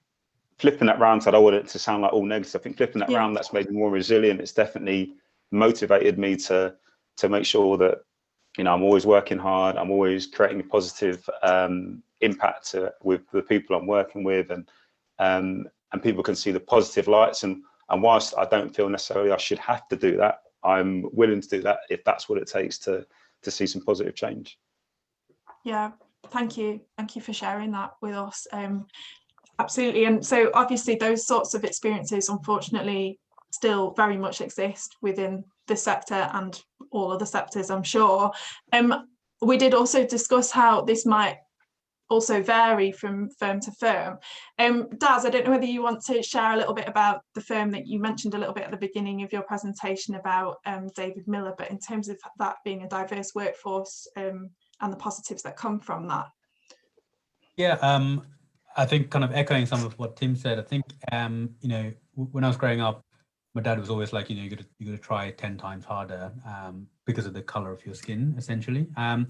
flipping that round, so I don't want it to sound like all negative, I think flipping that round, that's made me more resilient. It's definitely motivated me to make sure that, you know, I'm always working hard, I'm always creating a positive impact with the people I'm working with, and people can see the positive lights. And And whilst I don't feel necessarily I should have to do that, I'm willing to do that if that's what it takes to see some positive change. Yeah, thank you for sharing that with us. Absolutely. And so obviously those sorts of experiences unfortunately still very much exist within this sector and all other sectors, I'm sure. We did also discuss how this might also vary from firm to firm. Daz, I don't know whether you want to share a little bit about the firm that you mentioned a little bit at the beginning of your presentation about David Miller, but in terms of that being a diverse workforce and the positives that come from that. Yeah, I think kind of echoing some of what Tim said, I think, you know, when I was growing up, my dad was always like, you know, you got to try 10 times harder because of the color of your skin, essentially. And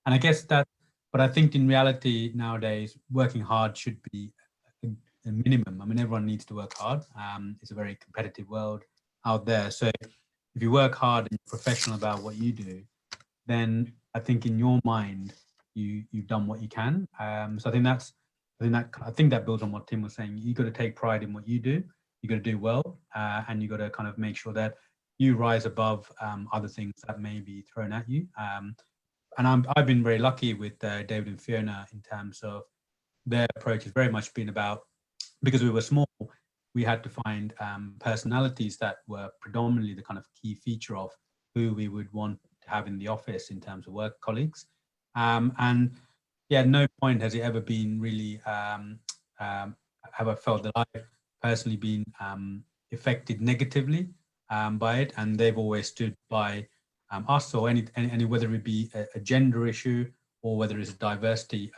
I guess that, but I think in reality nowadays, working hard should be a minimum. I mean, everyone needs to work hard. It's a very competitive world out there. So if you work hard and you're professional about what you do, then I think in your mind, you've done what you can. So I think that builds on what Tim was saying. You got to take pride in what you do. You got to do well, and you got to kind of make sure that you rise above other things that may be thrown at you. And I've been very lucky with David and Fiona in terms of their approach has very much been about, because we were small, we had to find personalities that were predominantly the kind of key feature of who we would want to have in the office in terms of work colleagues. And yeah, no point has it ever been really, have I felt that I've personally been affected negatively by it. And they've always stood by us, or any whether it be a gender issue or whether it's a diversity.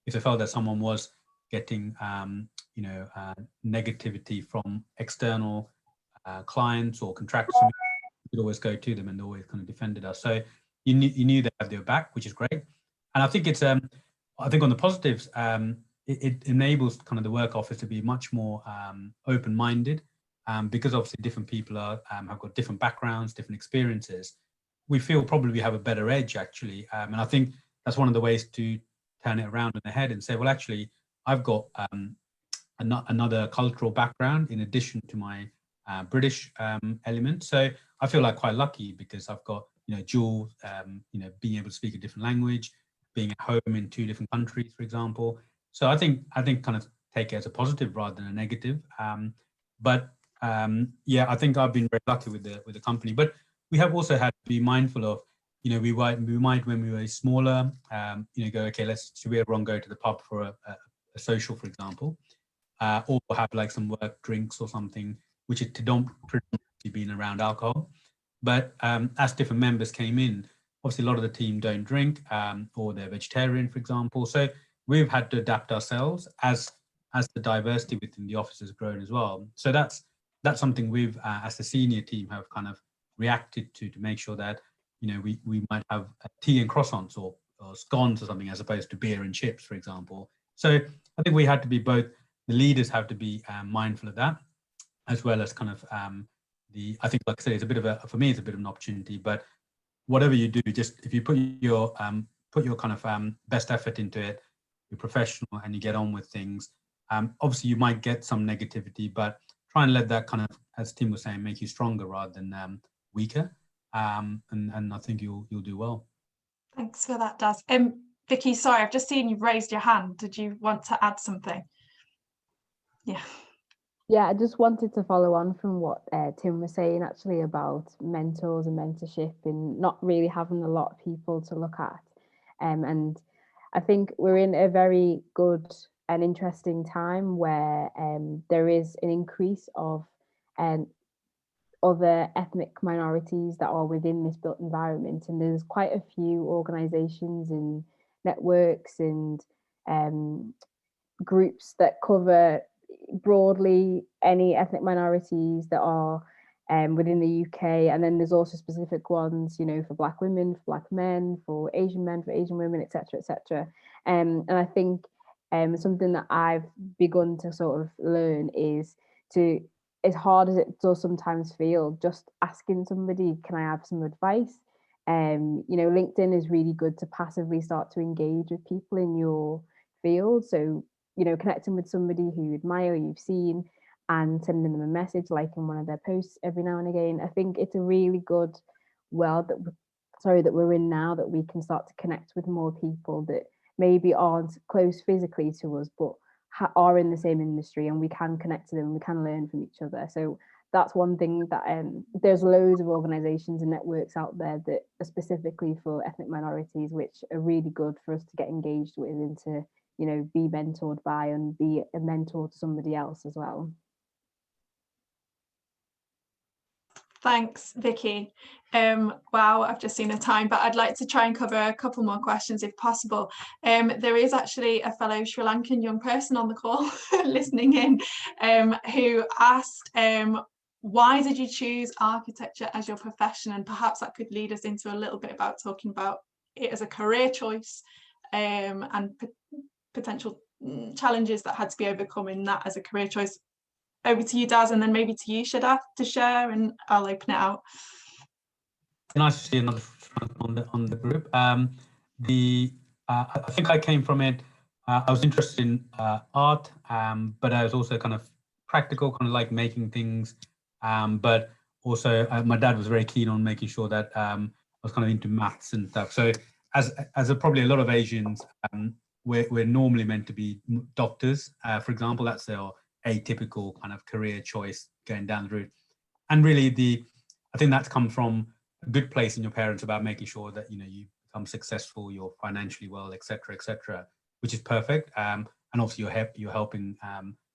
If I felt that someone was getting, you know, negativity from external clients or contractors, we could always go to them and they always kind of defended us. So you knew they had their back, which is great. And I think it's, I think on the positives, it enables kind of the work office to be much more open-minded, because obviously different people have got different backgrounds, different experiences. We feel probably we have a better edge actually. And I think that's one of the ways to turn it around in the head and say, well, actually, I've got another cultural background in addition to my British element. So I feel like quite lucky because I've got, you know, dual, you know, being able to speak a different language, being at home in 2 different countries, for example. So I think kind of take it as a positive rather than a negative. Yeah, I think I've been very lucky with the company. But we have also had to be mindful of, you know, we might when we were smaller, you know, go, okay, should we everyone go to the pub for a social, for example, or have like some work drinks or something, which had predominantly been around alcohol. But as different members came in, obviously a lot of the team don't drink, or they're vegetarian, for example. So we've had to adapt ourselves as the diversity within the office has grown as well. So that's something we've, as the senior team, have kind of reacted to make sure that, you know, we might have tea and croissants or scones or something as opposed to beer and chips, for example. So I think we had to be both, the leaders have to be mindful of that, as well as kind of I think, like I said, it's a bit of for me, it's a bit of an opportunity, but whatever you do, just if you put your kind of best effort into it, you're professional and you get on with things, obviously you might get some negativity, but try and let that kind of, as Tim was saying, make you stronger rather than weaker. And I think you'll do well. Thanks for that, Daz. Vicky, sorry, I've just seen you raised your hand. Did you want to add something? Yeah, I just wanted to follow on from what Tim was saying actually about mentors and mentorship and not really having a lot of people to look at. And I think we're in a very good and interesting time where there is an increase of other ethnic minorities that are within this built environment. And there's quite a few organisations and networks and groups that cover broadly any ethnic minorities that are within the UK, and then there's also specific ones, you know, for Black women, for Black men, for Asian men, for Asian women, etc., etc. And I think something that I've begun to sort of learn is to, as hard as it does sometimes feel, just asking somebody, can I have some advice? You know, LinkedIn is really good to passively start to engage with people in your field. So, you know, connecting with somebody who you admire, you've seen, and sending them a message, liking one of their posts every now and again. I think it's a really good world that we're in now, that we can start to connect with more people that maybe aren't close physically to us, but are in the same industry, and we can connect to them, we can learn from each other. So that's one thing that there's loads of organizations and networks out there that are specifically for ethnic minorities, which are really good for us to get engaged with and to, you know, be mentored by and be a mentor to somebody else as well. Thanks, Vicky. Wow, I've just seen the time, but I'd like to try and cover a couple more questions if possible. There is actually a fellow Sri Lankan young person on the call listening in, who asked, why did you choose architecture as your profession? And perhaps that could lead us into a little bit about talking about it as a career choice, and potential challenges that had to be overcome in that as a career choice. Over to you, Daz, and then maybe to you, Shadath, to share, and I'll open it out. Nice to see another on the group. I think I came from it. I was interested in art, but I was also kind of practical, kind of like making things. But also, my dad was very keen on making sure that I was kind of into maths and stuff. So, as probably a lot of Asians, we're normally meant to be doctors, for example. That's their atypical kind of career choice going down the route. And really, I think that's come from a good place in your parents about making sure that, you know, you become successful, you're financially well, etc., which is perfect. And also you're helping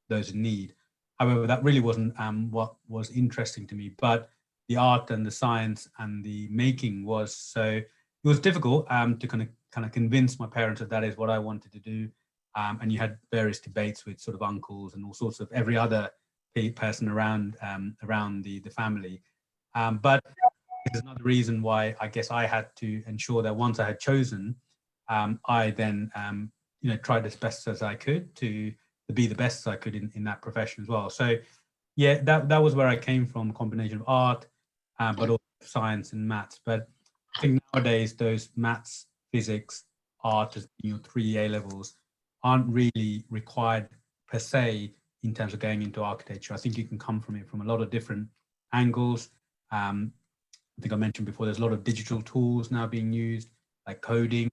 those in need. However, that really wasn't what was interesting to me, but the art and the science and the making was. So it was difficult to kind of convince my parents that is what I wanted to do. And you had various debates with sort of uncles and all sorts of every other person around the family. But there's another reason why I guess I had to ensure that once I had chosen, I then you know, tried as best as I could to be the best as I could in that profession as well. So yeah, that was where I came from, a combination of art, but also science and maths. But I think nowadays those maths, physics, art as your 3 A levels aren't really required per se in terms of going into architecture. I think you can come from it from a lot of different angles. I think I mentioned before, there's a lot of digital tools now being used, like coding,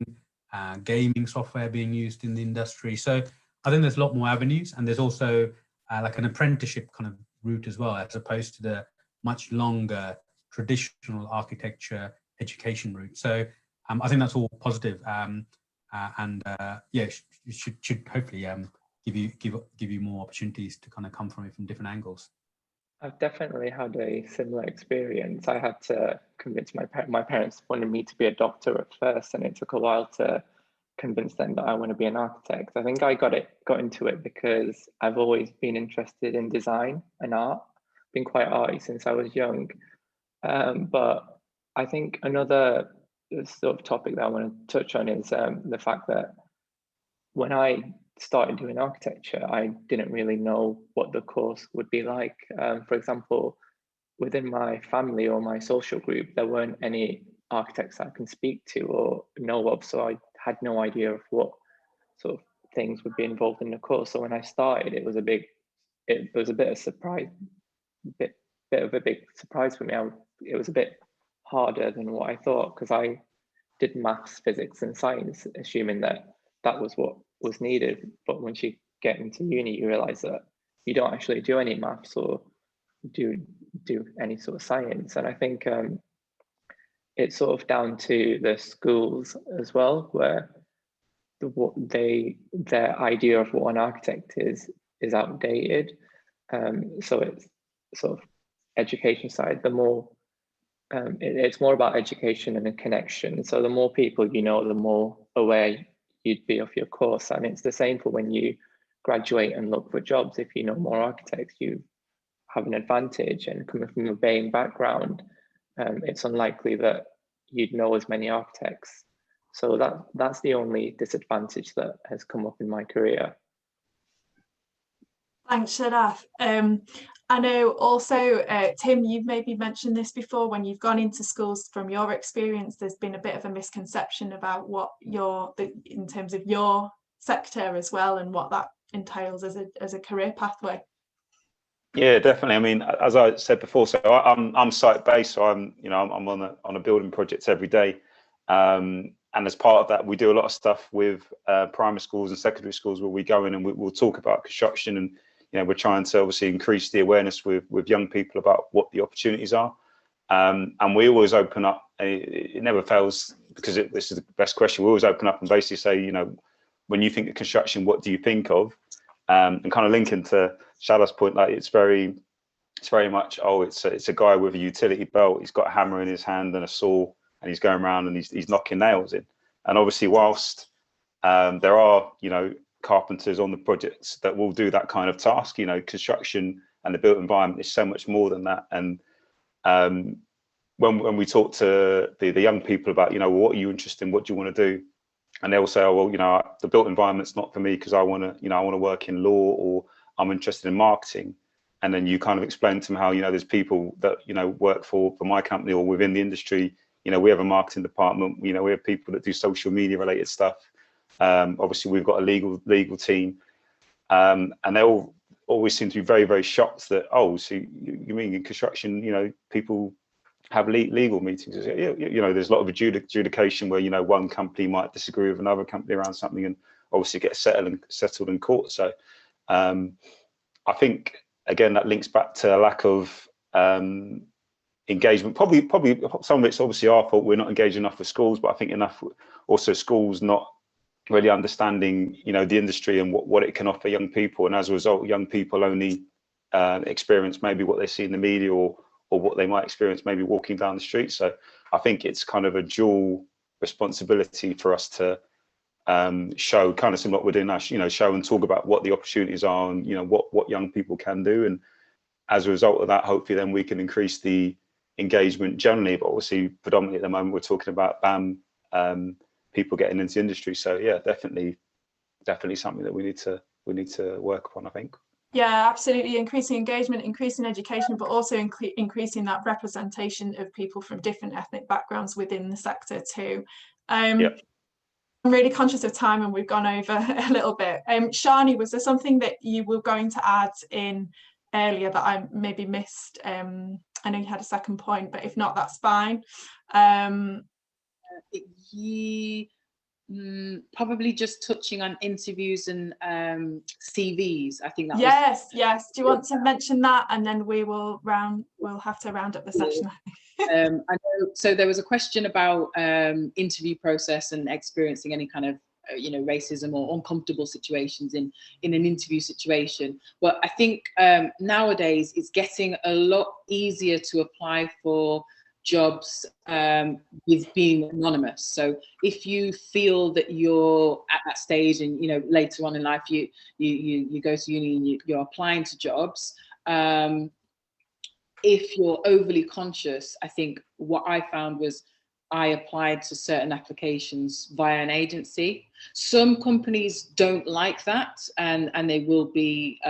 gaming software being used in the industry. So I think there's a lot more avenues, and there's also like an apprenticeship kind of route as well, as opposed to the much longer traditional architecture education route. So I think that's all positive. Yeah, it should hopefully give you more opportunities to kind of come from it from different angles. I've definitely had a similar experience. I had to convince my parents wanted me to be a doctor at first, and it took a while to convince them that I want to be an architect. I think I got into it because I've always been interested in design and art, been quite arty since I was young. But I think another sort of topic that I want to touch on is the fact that when I started doing architecture, I didn't really know what the course would be like. For example, within my family or my social group, there weren't any architects I can speak to or know of, so I had no idea of what sort of things would be involved in the course. So when I started, it was a bit of surprise, bit of a big surprise for me. It was a bit harder than what I thought, because I did maths, physics, and science, assuming that was what was needed. But once you get into uni, you realize that you don't actually do any maths or do any sort of science. And I think it's sort of down to the schools as well, where their idea of what an architect is outdated. So it's sort of education side, the more it's more about education and a connection. So the more people you know, the more aware you'd be of your course. And it's the same for when you graduate and look for jobs. If you know more architects, you have an advantage. And coming from a BAME background, it's unlikely that you'd know as many architects. So that's the only disadvantage that has come up in my career. Thanks, Shadath. I know also, Tim, you've maybe mentioned this before, when you've gone into schools, from your experience, there's been a bit of a misconception about what in terms of your sector as well, and what that entails as a career pathway. Yeah, definitely. I mean, as I said before, so I'm site based, so I'm on a building project every day, and as part of that, we do a lot of stuff with primary schools and secondary schools where we go in and we'll talk about construction, and we're trying to obviously increase the awareness with young people about what the opportunities are, and we always open up. It never fails, because this is the best question. We always open up and basically say, when you think of construction, what do you think of? And kind of linking to Shadath's point, like it's very much, it's a guy with a utility belt. He's got a hammer in his hand and a saw, and he's going around and he's knocking nails in. And obviously, whilst there are carpenters on the projects that will do that kind of task, construction and the built environment is so much more than that. And when we talk to the young people about what are you interested in, what do you want to do, and they'll say, oh, well, the built environment's not for me because I want to work in law, or I'm interested in marketing. And then you kind of explain to them how, there's people that, work for my company or within the industry. We have a marketing department, we have people that do social media related stuff. Obviously we've got a legal team. And they all always seem to be very, very shocked that, oh, so you mean in construction, people have legal meetings? There's a lot of adjudication where one company might disagree with another company around something, and obviously get settled in court. So I think again that links back to a lack of engagement. Probably some of it's obviously our fault. We're not engaged enough with schools, but I think enough also schools not really understanding the industry and what it can offer young people, and as a result young people only experience maybe what they see in the media or what they might experience maybe walking down the street. So I think it's kind of a dual responsibility for us to show, kind of similar to what we're doing now, show and talk about what the opportunities are and what young people can do. And as a result of that, hopefully then we can increase the engagement generally, but obviously predominantly at the moment we're talking about people getting into the industry. So yeah, definitely something that we need to work upon, I think. Yeah, absolutely. Increasing engagement, increasing education, but also increasing that representation of people from different ethnic backgrounds within the sector too. Yep. I'm really conscious of time and we've gone over a little bit. Shani, was there something that you were going to add in earlier that I maybe missed? I know you had a second point, but if not, that's fine. Probably just touching on interviews and CVs. I think that yes. Do you want to mention that, and then we'll have to round up the session. I know, so there was a question about interview process and experiencing any kind of racism or uncomfortable situations in an interview situation. But I think nowadays it's getting a lot easier to apply for jobs with being anonymous. So if you feel that you're at that stage and later on in life you go to uni and you're applying to jobs, if you're overly conscious, I think what I found was I applied to certain applications via an agency. Some companies don't like that, and they will be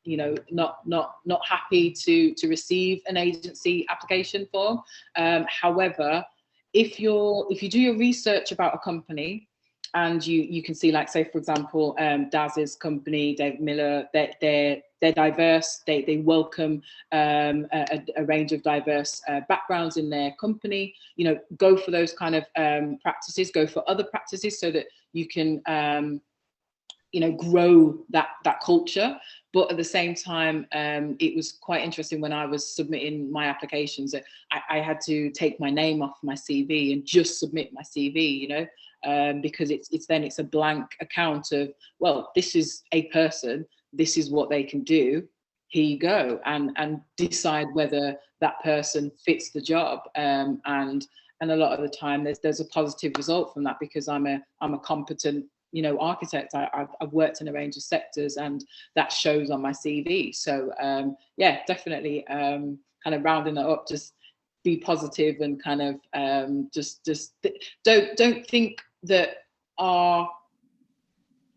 not happy to receive an agency application form. However, if you do your research about a company and you can see, like, say for example, Daz's company, Dave Miller, they're diverse, they welcome a range of diverse backgrounds in their company, go for those kind of practices, go for other practices so that you can grow that culture. But at the same time, it was quite interesting when I was submitting my applications that I had to take my name off my CV and just submit my CV, because it's a blank account of, well, this is a person, this is what they can do, here you go, and decide whether that person fits the job. And a lot of the time there's a positive result from that, because I'm a competent architect. I've worked in a range of sectors, and that shows on my CV. So yeah, definitely kind of rounding it up, just be positive and kind of don't think that our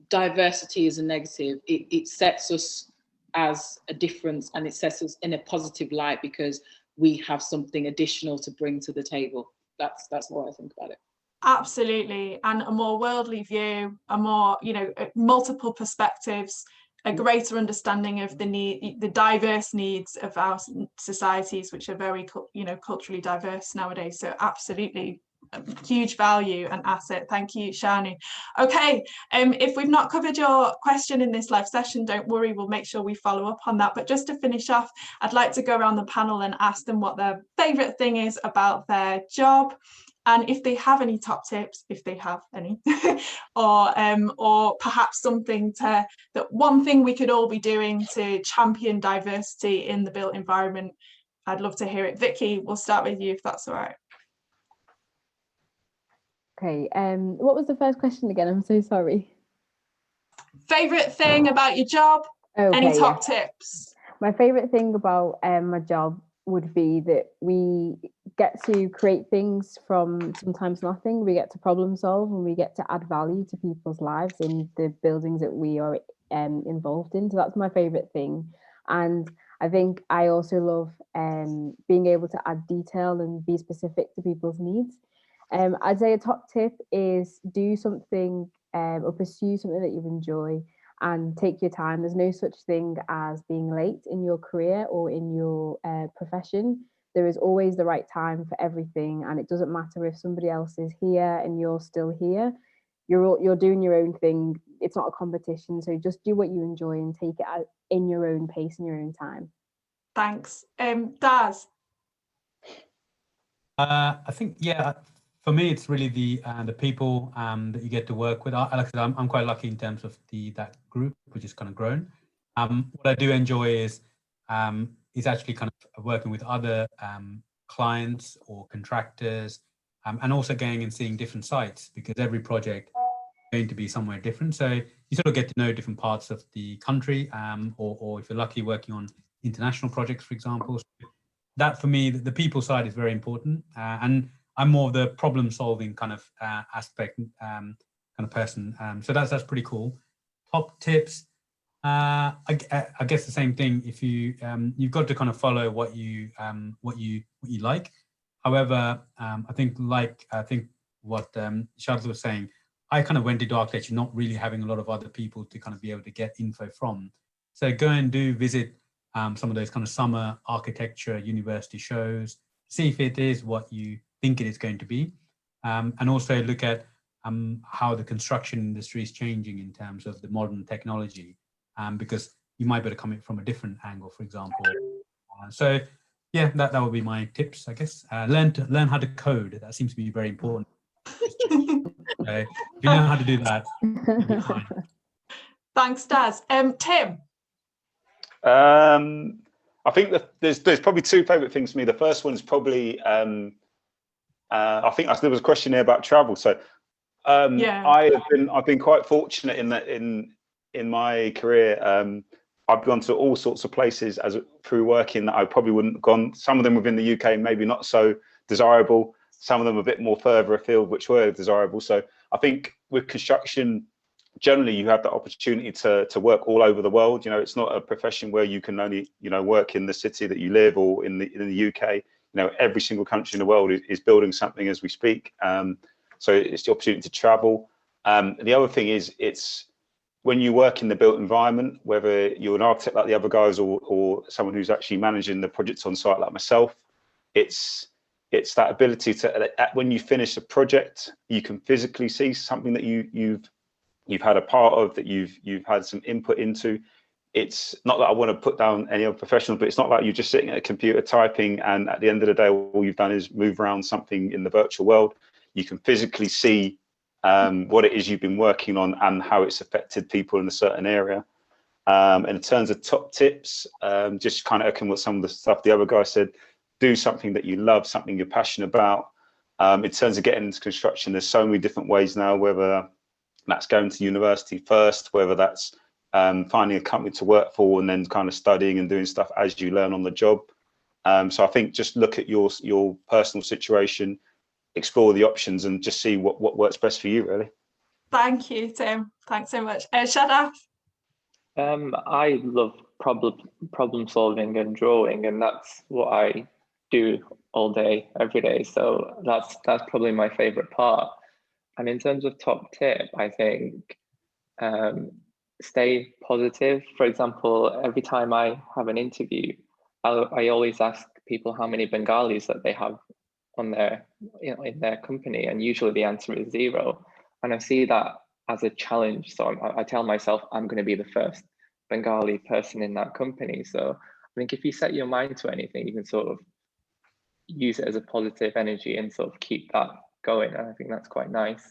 diversity is a negative. It sets us as a difference, and it sets us in a positive light because we have something additional to bring to the table. That's what I think about it. Absolutely, and a more worldly view, a more multiple perspectives, a greater understanding of the diverse needs of our societies, which are very, culturally diverse nowadays. So absolutely huge value and asset. Thank you, Shani. Okay, if we've not covered your question in this live session, don't worry, we'll make sure we follow up on that. But just to finish off, I'd like to go around the panel and ask them what their favourite thing is about their job, and if they have any top tips, if they have any, or perhaps something that one thing we could all be doing to champion diversity in the built environment. I'd love to hear it. Vicky, we'll start with you if that's all right. Okay, what was the first question again? I'm so sorry. Favorite thing about your job? Okay, any top tips? My favorite thing about my job would be that we get to create things from sometimes nothing. We get to problem solve, and we get to add value to people's lives in the buildings that we are involved in. So that's my favorite thing. And I think I also love being able to add detail and be specific to people's needs. I'd say a top tip is do something or pursue something that you enjoy and take your time. There's no such thing as being late in your career or in your profession. There is always the right time for everything, and it doesn't matter if somebody else is here and you're still here. You're doing your own thing. It's not a competition, so just do what you enjoy and take it out in your own pace and your own time. Thanks. Daz? I think, yeah, for me, it's really the people that you get to work with. Like I said, I'm quite lucky in terms of that group, which has kind of grown. What I do enjoy is actually kind of working with other clients or contractors, and also going and seeing different sites, because every project is going to be somewhere different. So you sort of get to know different parts of the country, or if you're lucky, working on international projects, for example. So that, for me, the people side is very important, and I'm more of the problem-solving kind of aspect kind of person. So that's pretty cool. Top tips, I guess the same thing. If you've got to kind of follow what you like. However, I think what Shadath was saying, I kind of went into architecture not really having a lot of other people to kind of be able to get info from. So go and visit some of those kind of summer architecture university shows, see if it is what you think it is going to be, and also look at how the construction industry is changing in terms of the modern technology, because you might be able to come in from a different angle, for example. So yeah, that would be my tips, I guess. Learn how to code. That seems to be very important. If you know how to do that, you'll be fine. Thanks, Daz. Tim? I think that there's probably two favourite things for me. The first one is probably I think there was a question there about travel. So Yeah. I've been quite fortunate in that in my career. I've gone to all sorts of places through working that I probably wouldn't have gone. Some of them within the UK, maybe not so desirable. Some of them a bit more further afield, which were desirable. So I think with construction, generally you have the opportunity to work all over the world. You know, it's not a profession where you can only, work in the city that you live or in the UK. Every single country in the world is building something as we speak. So it's the opportunity to travel. The other thing is, it's when you work in the built environment, whether you're an architect like the other guys or someone who's actually managing the projects on site like myself, it's that ability to, when you finish a project, you can physically see something that you've had a part of, that you've had some input into. It's not that I want to put down any other professional, but it's not like you're just sitting at a computer typing, and at the end of the day, all you've done is move around something in the virtual world. You can physically see what it is you've been working on and how it's affected people in a certain area. And in terms of top tips, just kind of echoing what some of the stuff the other guy said, do something that you love, something you're passionate about. In terms of getting into construction, there's so many different ways now, whether that's going to university first, whether that's finding a company to work for and then kind of studying and doing stuff as you learn on the job. So I think just look at your personal situation, explore the options, and just see what works best for you, really. Thank you, Tim. Thanks so much. Shadath? I love problem solving and drawing, and that's what I do all day, every day. So that's probably my favorite part. And in terms of top tip, I think stay positive. For example, every time I have an interview, I always ask people how many Bengalis that they have on their, in their company, and usually the answer is 0. And I see that as a challenge. So I tell myself I'm going to be the first Bengali person in that company. So I think if you set your mind to anything, you can sort of use it as a positive energy and sort of keep that going. And I think that's quite nice.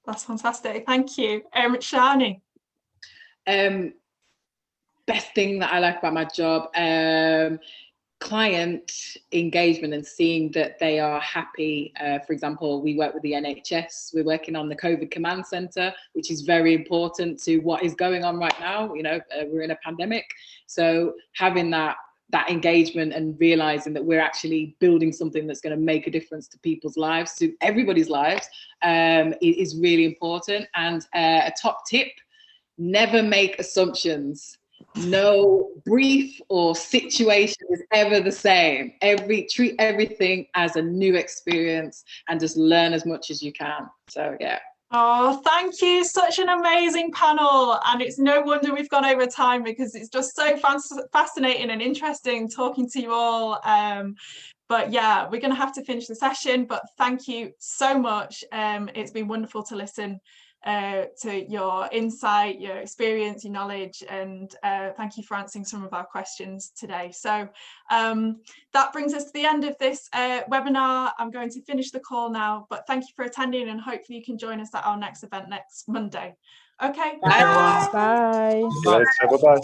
That's fantastic. Thank you. Shani. Best thing that I like about my job, client engagement and seeing that they are happy. For example, we work with the NHS. We're working on the COVID command center, which is very important to what is going on right now. We're in a pandemic. So having that engagement and realizing that we're actually building something that's going to make a difference to people's lives, to everybody's lives, is really important. And a top tip, never make assumptions. No brief or situation is ever the same. Treat everything as a new experience and just learn as much as you can. So yeah. Oh, thank you. Such an amazing panel. And it's no wonder we've gone over time, because it's just so fascinating and interesting talking to you all. But yeah, we're going to have to finish the session, but thank you so much. It's been wonderful to listen to your insight, your experience, your knowledge, and thank you for answering some of our questions today. So that brings us to the end of this webinar. I'm going to finish the call now, but thank you for attending, and hopefully you can join us at our next event next Monday. Okay. Bye. Bye. Bye. Bye.